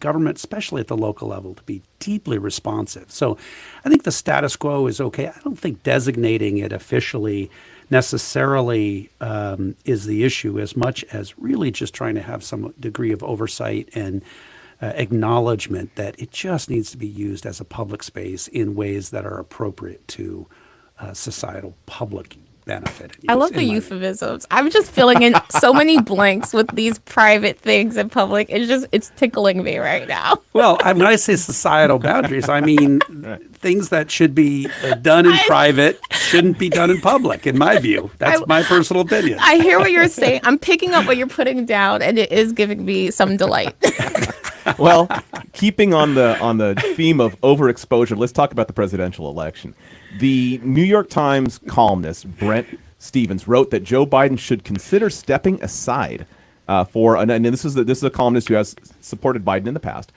government, especially at the local level, to be deeply responsive. So I think the status quo is okay. I don't think designating it officially necessarily is the issue as much as really just trying to have some degree of oversight and acknowledgement that it just needs to be used as a public space in ways that are appropriate to societal public benefit. I love the euphemisms. I'm just filling in so many blanks with these private things in public. It's tickling me right now. Well, when I say societal boundaries, I mean things that should be done in private shouldn't be done in public, in my view. That's my personal opinion. I hear what you're saying. I'm picking up what you're putting down, and it is giving me some delight. Well, keeping on the theme of overexposure, let's talk about the presidential election. The New York Times columnist Brent Stevens wrote that Joe Biden should consider stepping aside and this is a columnist who has supported Biden in the past,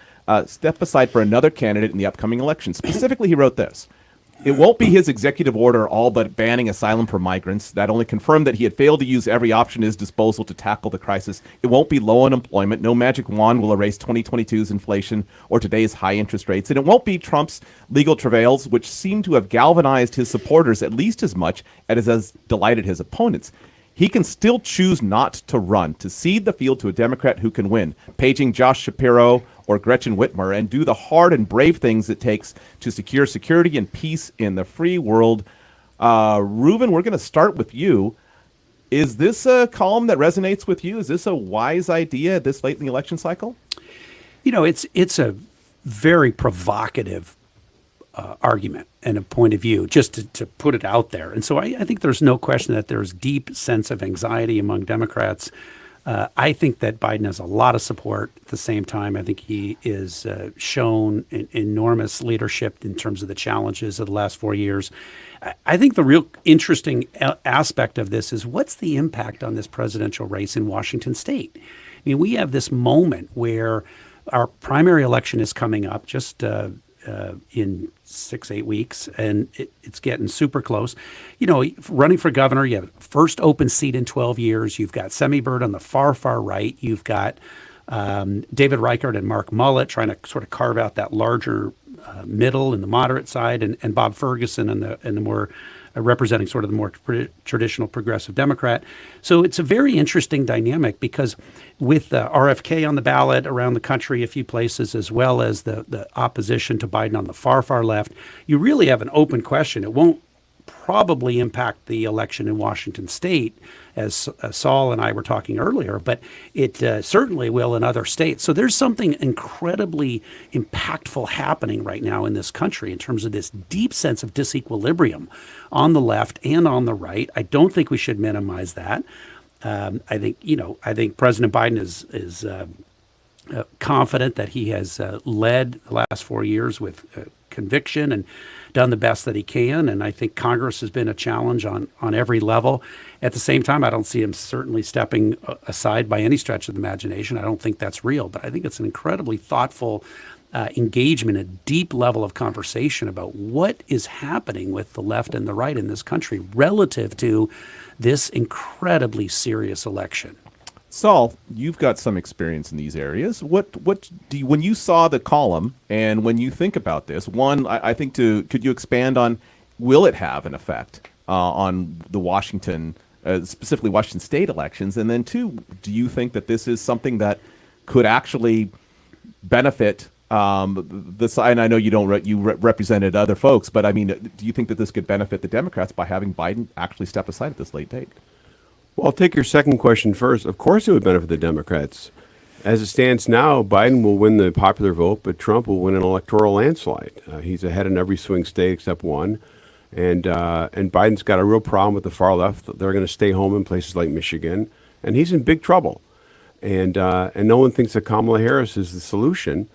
step aside for another candidate in the upcoming election. Specifically, he wrote this: "It won't be his executive order all but banning asylum for migrants. That only confirmed that he had failed to use every option at his disposal to tackle the crisis. It won't be low unemployment. No magic wand will erase 2022's inflation or today's high interest rates. And it won't be Trump's legal travails, which seem to have galvanized his supporters at least as much as has delighted his opponents. He can still choose not to run, to cede the field to a Democrat who can win, paging Josh Shapiro or Gretchen Whitmer, and do the hard and brave things it takes to secure security and peace in the free world." Reuven, we're going to start with you. Is this a column that resonates with you? Is this a wise idea this late in the election cycle? It's a very provocative argument and a point of view, just to put it out there. And so I think there's no question that there's deep sense of anxiety among Democrats. I think that Biden has a lot of support. At the same time, I think he is shown enormous leadership in terms of the challenges of the last 4 years. I think the real interesting aspect of this is what's the impact on this presidential race in Washington state? I mean, we have this moment where our primary election is coming up just in 6-8 weeks, and it's getting super close. Running for governor, you have first open seat in 12 years. You've got Semi Bird on the far right. You've got David Reichert and Mark Mullet trying to sort of carve out that larger middle and the moderate side, and Bob Ferguson and the more representing sort of the more traditional progressive Democrat. So it's a very interesting dynamic because with RFK on the ballot around the country, a few places, as well as the opposition to Biden on the far left, you really have an open question. It won't probably impact the election in Washington state, as Saul and I were talking earlier, but it certainly will in other states. So there's something incredibly impactful happening right now in this country in terms of this deep sense of disequilibrium on the left and on the right. I don't think we should minimize that. I think President Biden is confident that he has led the last 4 years with conviction and done the best that he can. And I think Congress has been a challenge on every level. At the same time, I don't see him certainly stepping aside by any stretch of the imagination. I don't think that's real, but I think it's an incredibly thoughtful engagement, a deep level of conversation about what is happening with the left and the right in this country relative to this incredibly serious election. Saul, you've got some experience in these areas. What do you, when you saw the column and when you think about this, one, I think could you expand on, will it have an effect on the Washington, specifically Washington state elections? And then two, do you think that this is something that could actually benefit the side? And I know you don't, you represented other folks, but I mean, do you think that this could benefit the Democrats by having Biden actually step aside at this late date? Well, I'll take your second question first. Of course it would benefit the Democrats. As it stands now, Biden will win the popular vote, but Trump will win an electoral landslide. He's ahead in every swing state except one. And Biden's got a real problem with the far left. They're going to stay home in places like Michigan. And he's in big trouble. And no one thinks that Kamala Harris is the solution.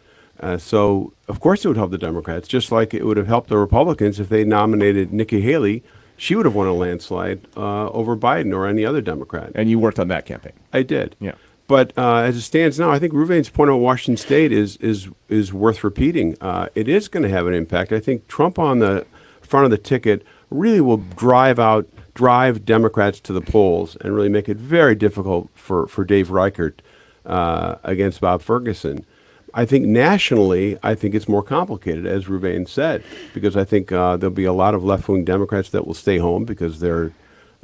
So, of course, it would help the Democrats, just like it would have helped the Republicans if they nominated Nikki Haley. She would have won a landslide over Biden or any other Democrat. And you worked on that campaign. I did. Yeah. But as it stands now, I think Reuven's point on Washington State is worth repeating. It is going to have an impact. I think Trump on the front of the ticket really will drive Democrats to the polls and really make it very difficult for Dave Reichert against Bob Ferguson. I think nationally, I think it's more complicated, as Reuven said, because I think there'll be a lot of left-wing Democrats that will stay home because they're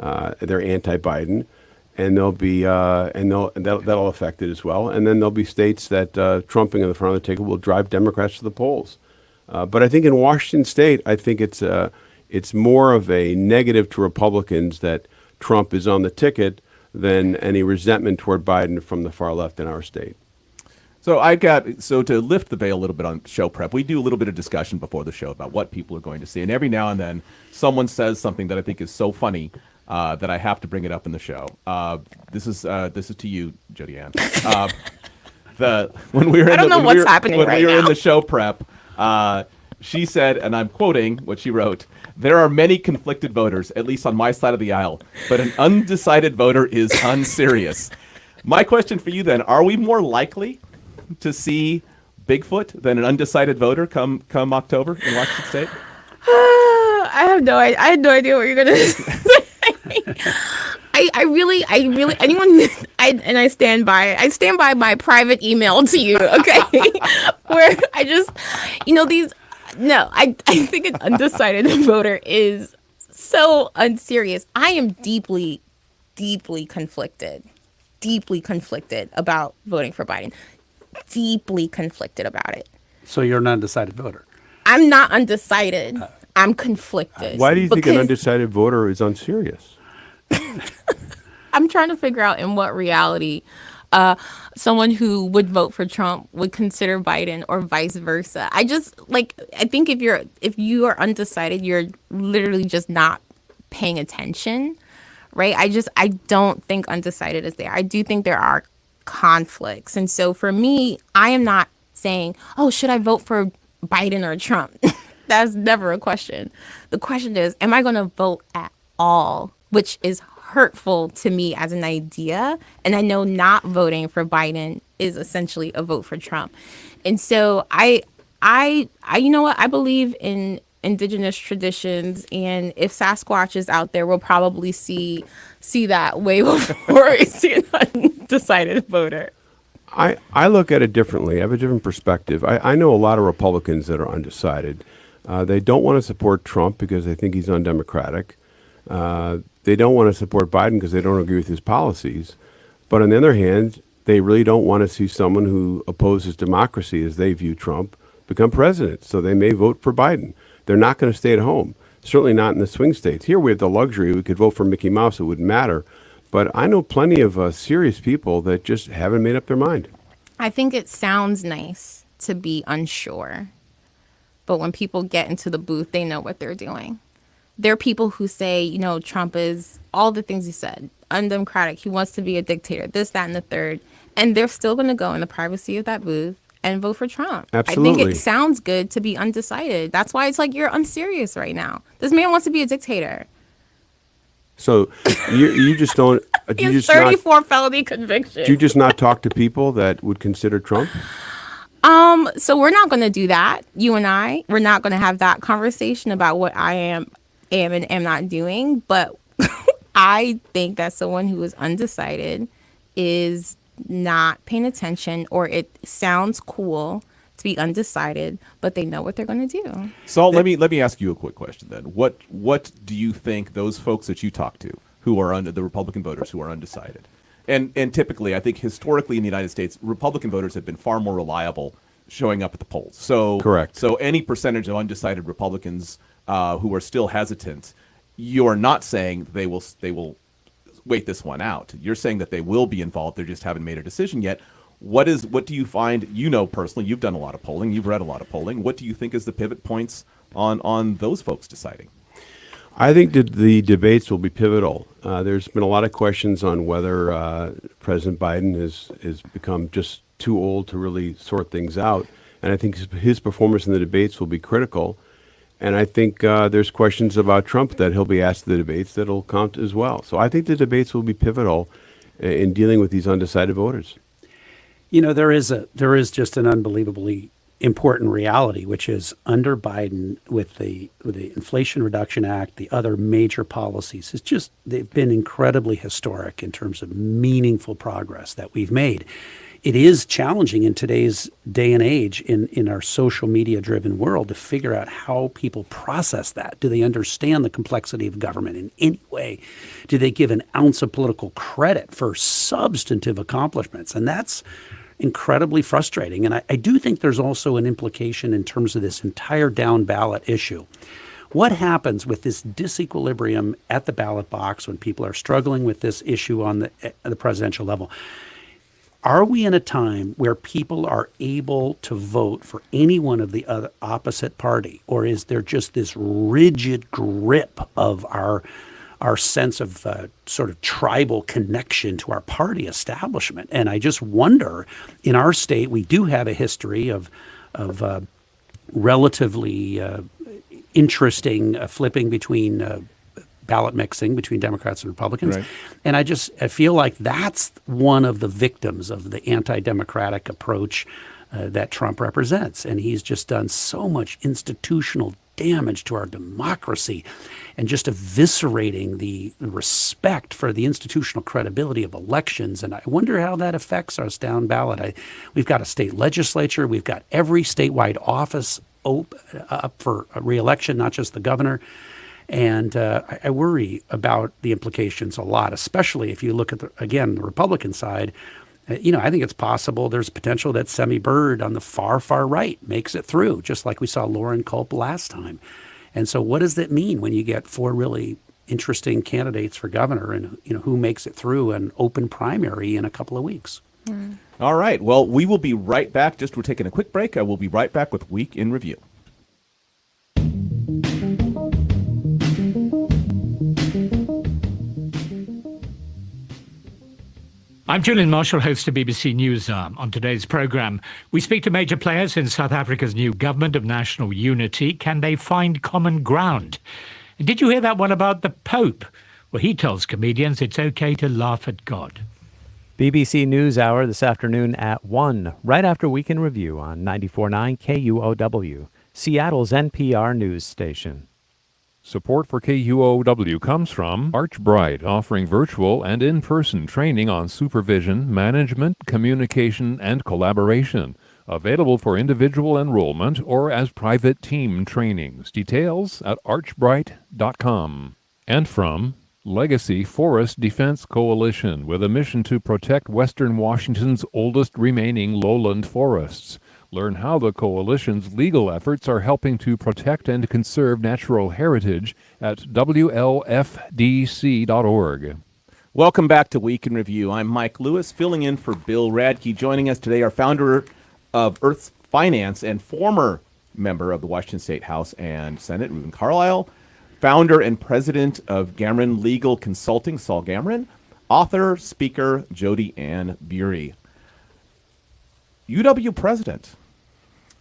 anti-Biden, and there'll be that'll affect it as well. And then there'll be states that Trumping in the front of the ticket will drive Democrats to the polls. But I think in Washington State, I think it's more of a negative to Republicans that Trump is on the ticket than any resentment toward Biden from the far left in our state. So to lift the veil a little bit on show prep, we do a little bit of discussion before the show about what people are going to see. And every now and then someone says something that I think is so funny that I have to bring it up in the show. This is to you, Jodi-Ann. When we were in the show prep, she said, and I'm quoting what she wrote, "There are many conflicted voters, at least on my side of the aisle, but an undecided voter is unserious." My question for you then, are we more likely to see Bigfoot than an undecided voter come October in Washington State? I had no idea what you're gonna say. I stand by my private email to you, okay? Where I just, I think an undecided voter is so unserious. I am deeply, deeply conflicted about voting for Biden. Deeply conflicted about it. So you're an undecided voter? I'm not undecided. I'm conflicted. Why do you think an undecided voter is unserious? I'm trying to figure out in what reality someone who would vote for Trump would consider Biden or vice versa. I think if you are undecided, you're literally just not paying attention, right? I don't think undecided is there. I do think there are conflicts. And so for me, I am not saying, oh, should I vote for Biden or Trump? That's never a question. The question is, am I going to vote at all? Which is hurtful to me as an idea. And I know not voting for Biden is essentially a vote for Trump. And so I you know what? I believe in indigenous traditions, and if Sasquatch is out there, we'll probably see that way before we see an undecided voter. I look at it differently. I have a different perspective. I know a lot of Republicans that are undecided. They don't want to support Trump because they think he's undemocratic. They don't want to support Biden because they don't agree with his policies. But on the other hand, they really don't want to see someone who opposes democracy as they view Trump become president. So they may vote for Biden. They're not going to stay at home. Certainly not in the swing states. Here we have the luxury. We could vote for Mickey Mouse. It wouldn't matter. But I know plenty of serious people that just haven't made up their mind. I think it sounds nice to be unsure. But when people get into the booth, they know what they're doing. There are people who say, Trump is all the things he said, undemocratic. He wants to be a dictator, this, that, and the third. And they're still going to go in the privacy of that booth and vote for Trump. Absolutely. I think it sounds good to be undecided. That's why it's like you're unserious right now. This man wants to be a dictator. So you just don't. He has 34 felony convictions. Do you just not talk to people that would consider Trump? So we're not going to do that. You and I, we're not going to have that conversation about what I am and am not doing. But I think that someone who is undecided is not paying attention, or it sounds cool to be undecided, but they know what they're going to do. Saul, let me ask you a quick question then. What do you think those folks that you talk to who are the Republican voters who are undecided? And typically, I think historically in the United States, Republican voters have been far more reliable showing up at the polls. So correct. So any percentage of undecided Republicans who are still hesitant, you are not saying they will wait this one out. You're saying that they will be involved. They just haven't made a decision yet. What do you find? Personally, you've done a lot of polling. You've read a lot of polling. What do you think is the pivot points on those folks deciding? I think that the debates will be pivotal. There's been a lot of questions on whether President Biden has become just too old to really sort things out. And I think his performance in the debates will be critical. And I think there's questions about Trump that he'll be asked in the debates that'll count as well. So I think the debates will be pivotal in dealing with these undecided voters. There is just an unbelievably important reality, which is under Biden with the Inflation Reduction Act, the other major policies, they've been incredibly historic in terms of meaningful progress that we've made. It is challenging in today's day and age in our social media driven world to figure out how people process that. Do they understand the complexity of government in any way? Do they give an ounce of political credit for substantive accomplishments? And that's incredibly frustrating. And I do think there's also an implication in terms of this entire down ballot issue. What happens with this disequilibrium at the ballot box when people are struggling with this issue on the presidential level? Are we in a time where people are able to vote for any one of the other opposite party, or is there just this rigid grip of our sense of sort of tribal connection to our party establishment? And I just wonder, in our state, we do have a history of relatively interesting flipping between ballot mixing between Democrats and Republicans. Right. And I feel like that's one of the victims of the anti-democratic approach that Trump represents. And he's just done so much institutional damage to our democracy and just eviscerating the respect for the institutional credibility of elections. And I wonder how that affects us down ballot. We've got a state legislature. We've got every statewide office up for re-election, not just the governor. And I worry about the implications a lot, especially if you look at, the Republican side. I think it's possible there's potential that Semi Bird on the far right makes it through, just like we saw Lauren Culp last time. And so what does that mean when you get four really interesting candidates for governor and, who makes it through an open primary in a couple of weeks? Mm. All right. Well, we will be right back. We're taking a quick break. I will be right back with Week in Review. I'm Julian Marshall, host of BBC News. On today's programme, we speak to major players in South Africa's new government of national unity. Can they find common ground? And did you hear that one about the Pope? Well, he tells comedians it's okay to laugh at God. BBC NewsHour this afternoon at 1, right after Week in Review on 94.9 KUOW, Seattle's NPR news station. Support for KUOW comes from Archbright, offering virtual and in-person training on supervision, management, communication, and collaboration. Available for individual enrollment or as private team trainings. Details at archbright.com. And from Legacy Forest Defense Coalition, with a mission to protect Western Washington's oldest remaining lowland forests. Learn how the coalition's legal efforts are helping to protect and conserve natural heritage at WLFDC.org. Welcome back to Week in Review. I'm Mike Lewis, filling in for Bill Radke. Joining us today, our founder of Earth Finance and former member of the Washington State House and Senate, Reuven Carlyle, founder and president of Gamoran Legal Consulting, Saul Gamoran, author, speaker, Jodi-Ann Burey. UW president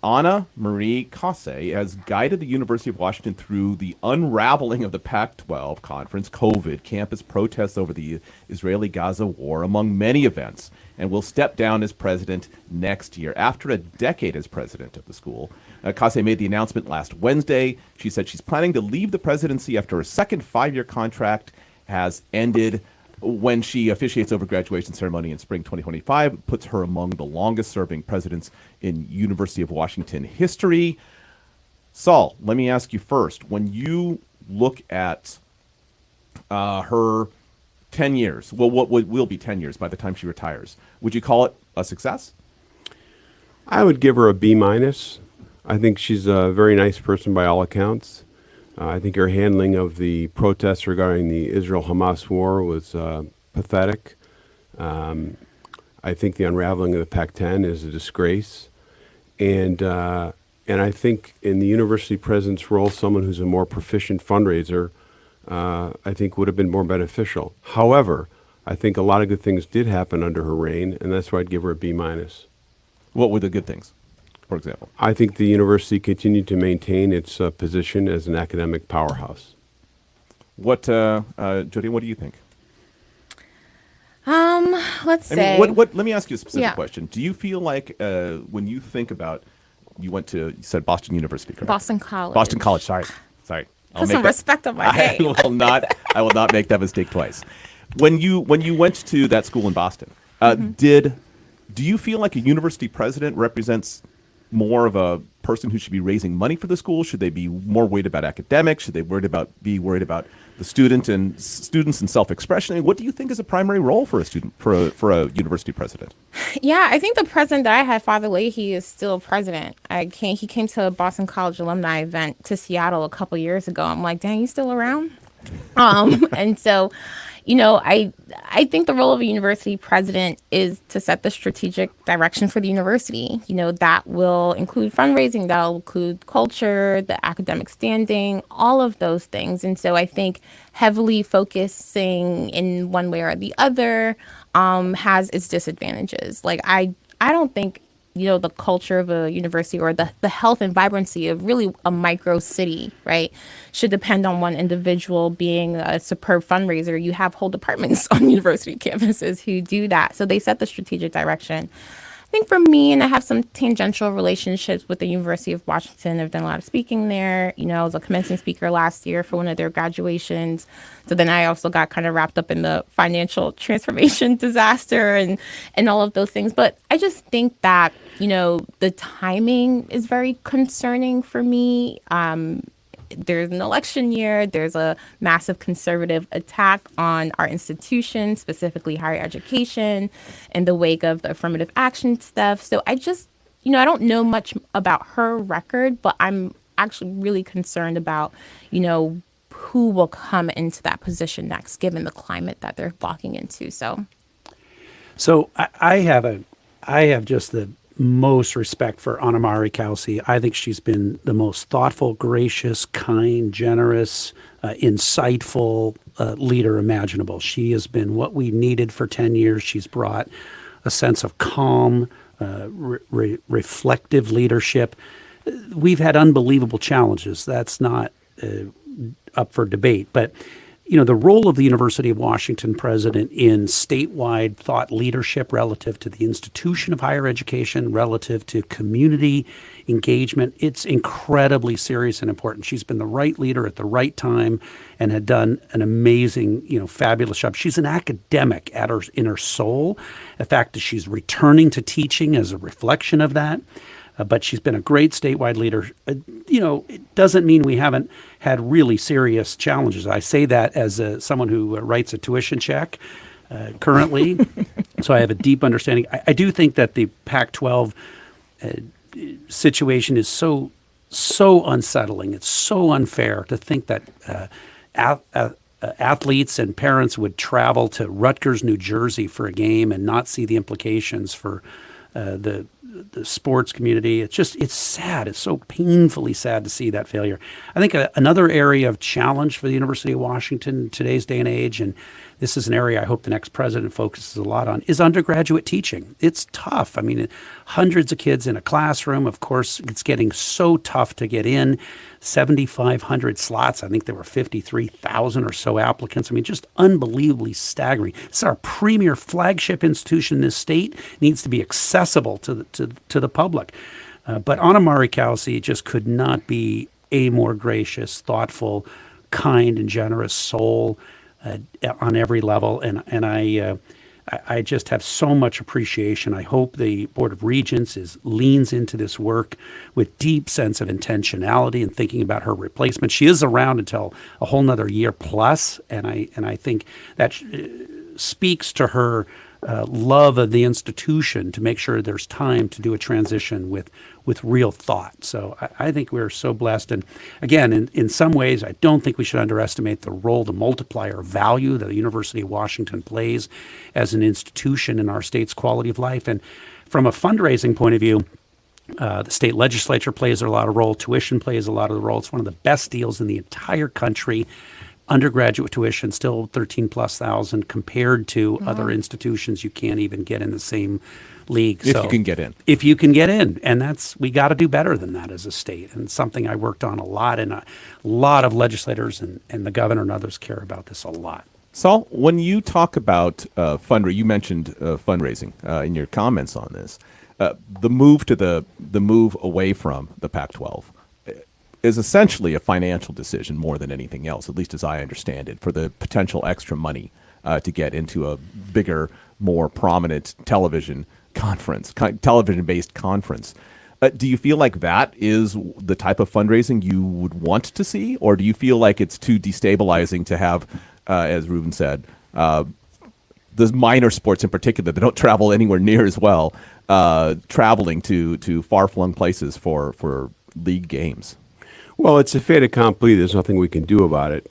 Anna Marie Casse has guided the University of Washington through the unraveling of the Pac-12 conference, COVID, campus protests over the Israeli-Gaza war, among many events, and will step down as president next year. After a decade as president of the school, Casse made the announcement last Wednesday. She said she's planning to leave the presidency after her second 5-year contract has ended. When she officiates over graduation ceremony in spring 2025, puts her among the longest-serving presidents in University of Washington history. Saul, let me ask you first. When you look at her 10 years, well, what will be 10 years by the time she retires, would you call it a success? I would give her a B-. I think she's a very nice person by all accounts. I think her handling of the protests regarding the Israel-Hamas war was pathetic. I think the unraveling of the Pac-10 is a disgrace. And I think in the university president's role, someone who's a more proficient fundraiser, I think would have been more beneficial. However, I think a lot of good things did happen under her reign, and that's why I'd give her a B-. What were the good things, for example? I think the university continued to maintain its position as an academic powerhouse. What, Jodi, what do you think? Let's I say. mean, let me ask you a specific Yeah. question. Do you feel like when you think about, you said Boston University, correct? Boston College. Boston College, sorry. Put some respect on my name. I will not make that mistake twice. When you went to that school in Boston, do you feel like a university president represents more of a person who should be raising money for the school? Should they be more worried about academics? Should they be worried about the students and self-expression? I mean, what do you think is a primary role for a student for a university president? Yeah, I think the president that I had, Father Leahy, is still president. He came to a Boston College alumni event to Seattle a couple years ago. I'm like, dang, he's still around? And so, I think the role of a university president is to set the strategic direction for the university. That will include fundraising, that will include culture, the academic standing, all of those things. And so I think heavily focusing in one way or the other has its disadvantages. Like, I don't think the culture of a university or the health and vibrancy of really a micro city, right, should depend on one individual being a superb fundraiser. You have whole departments on university campuses who do that. So they set the strategic direction. I think for me, and I have some tangential relationships with the University of Washington. I've done a lot of speaking there. I was a commencing speaker last year for one of their graduations. So then I also got kind of wrapped up in the financial transformation disaster and all of those things. But I just think that, the timing is very concerning for me. There's an election year. There's a massive conservative attack on our institutions, specifically higher education, in the wake of the affirmative action stuff. So I just, I don't know much about her record, but I'm actually really concerned about, who will come into that position next, given the climate that they're walking into. So I have just the most respect for Anna Marie Casse. I think she's been the most thoughtful, gracious, kind, generous, insightful leader imaginable. She has been what we needed for 10 years. She's brought a sense of calm, reflective leadership. We've had unbelievable challenges. That's not up for debate. But the role of the University of Washington president in statewide thought leadership relative to the institution of higher education, relative to community engagement, it's incredibly serious and important. She's been the right leader at the right time and had done an amazing, fabulous job. She's an academic in her soul. The fact that she's returning to teaching is a reflection of that. But she's been a great statewide leader. It doesn't mean we haven't had really serious challenges. I say that as someone who writes a tuition check currently, so I have a deep understanding. I do think that the Pac-12 situation is so unsettling. It's so unfair to think that athletes and parents would travel to Rutgers, New Jersey for a game and not see the implications for the sports community. It's sad. It's so painfully sad to see that failure. I think another area of challenge for the University of Washington in today's day and age, and this is an area I hope the next president focuses a lot on, is undergraduate teaching. It's tough. I mean, hundreds of kids in a classroom. Of course, it's getting so tough to get in. 7,500 slots. I think there were 53,000 or so applicants. I mean, just unbelievably staggering. It's our premier flagship institution in this state. It needs to be accessible to the public. But Anna Marikowski just could not be a more gracious, thoughtful, kind, and generous soul on every level. And I just have so much appreciation. I hope the Board of Regents leans into this work with deep sense of intentionality and thinking about her replacement. She is around until a whole nother year plus, and I think that speaks to her love of the institution to make sure there's time to do a transition with real thought. So I think we're so blessed. And again, in some ways, I don't think we should underestimate the role, the multiplier value that the University of Washington plays as an institution in our state's quality of life. And from a fundraising point of view, the state legislature plays a lot of role. Tuition plays a lot of the role. It's one of the best deals in the entire country. Undergraduate tuition still 13,000+ compared to other institutions you can't even get in the same league. If you can get in. If you can get in. And we got to do better than that as a state. And something I worked on a lot, and a lot of legislators and the governor and others care about this a lot. Saul, when you talk about fundraising, you mentioned fundraising in your comments on this. The move away from the Pac-12 is essentially a financial decision more than anything else, at least as I understand it, for the potential extra money to get into a bigger, more prominent television-based conference. Do you feel like that is the type of fundraising you would want to see, or do you feel like it's too destabilizing to have, as Reuven said, the minor sports in particular that don't travel anywhere near as well, traveling to far-flung places for league games? Well, it's a fait accompli. There's nothing we can do about it.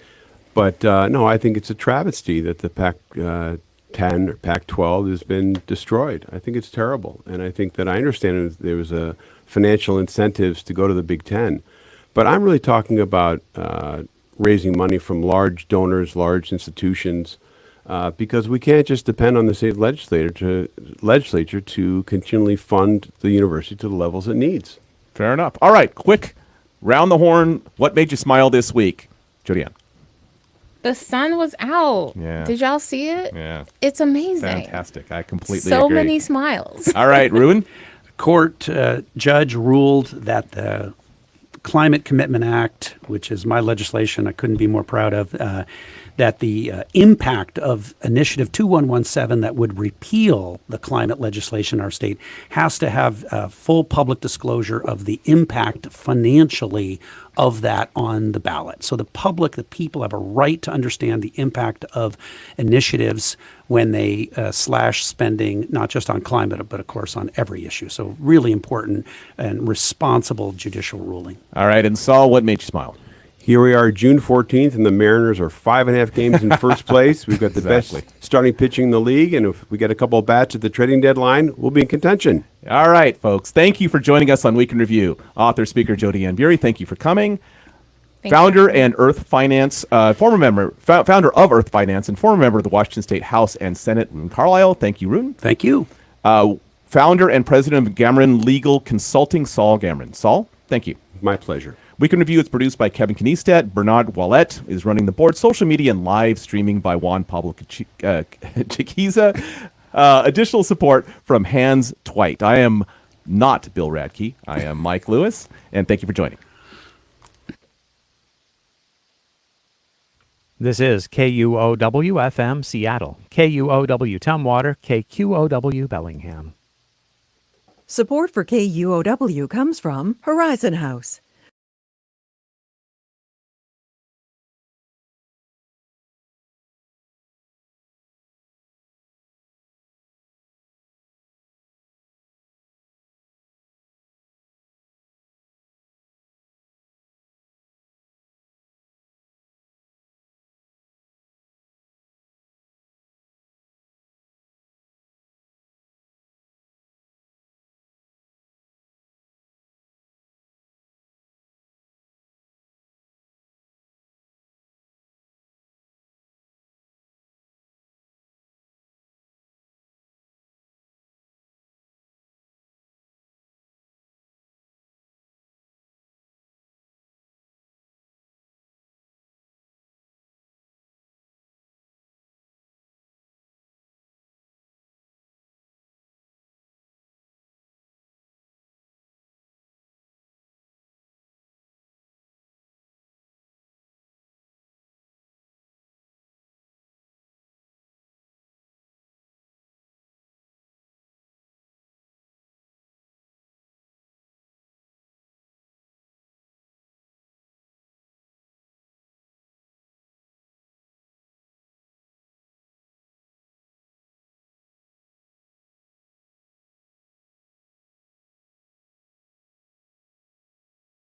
But no, I think it's a travesty that the Pac-10 or Pac-12 has been destroyed. I think it's terrible. And I think that I understand there was financial incentives to go to the Big Ten. But I'm really talking about raising money from large donors, large institutions, because we can't just depend on the state legislature to continually fund the university to the levels it needs. Fair enough. All right, quick. Round the horn, what made you smile this week? Jodi-Ann. The sun was out. Yeah. Did y'all see it? Yeah. It's amazing. Fantastic. I completely so agree. many smiles. All right, Reuven. Court judge ruled that the Climate Commitment Act, which is my legislation I couldn't be more proud of, that the impact of Initiative 2117 that would repeal the climate legislation in our state has to have full public disclosure of the impact financially of that on the ballot. So the public, the people have a right to understand the impact of initiatives when they slash spending, not just on climate, but of course on every issue. So really important and responsible judicial ruling. All right, and Saul, what made you smile? Here we are, June 14th, and the Mariners are 5.5 games in first place. We've got the best starting pitching in the league, and if we get a couple of bats at the trading deadline, we'll be in contention. All right, folks. Thank you for joining us on Week in Review. Author, speaker Jodi-Ann Burey, thank you for coming. Founder and Earth Finance, founder of Earth Finance and former member of the Washington State House and Senate in Carlyle. Thank you, Reuven. Thank you. Founder and president of Gamoran Legal Consulting, Saul Gamoran. Saul, thank you. My pleasure. Week in Review is produced by Kevin Kniestat. Bernard Wallet is running the board. Social media and live streaming by Juan Pablo Chiquiza. Additional support from Hans Twite. I am not Bill Radke. I am Mike Lewis, and thank you for joining. This is KUOW-FM Seattle, KUOW Tumwater, KQOW Bellingham. Support for KUOW comes from Horizon House.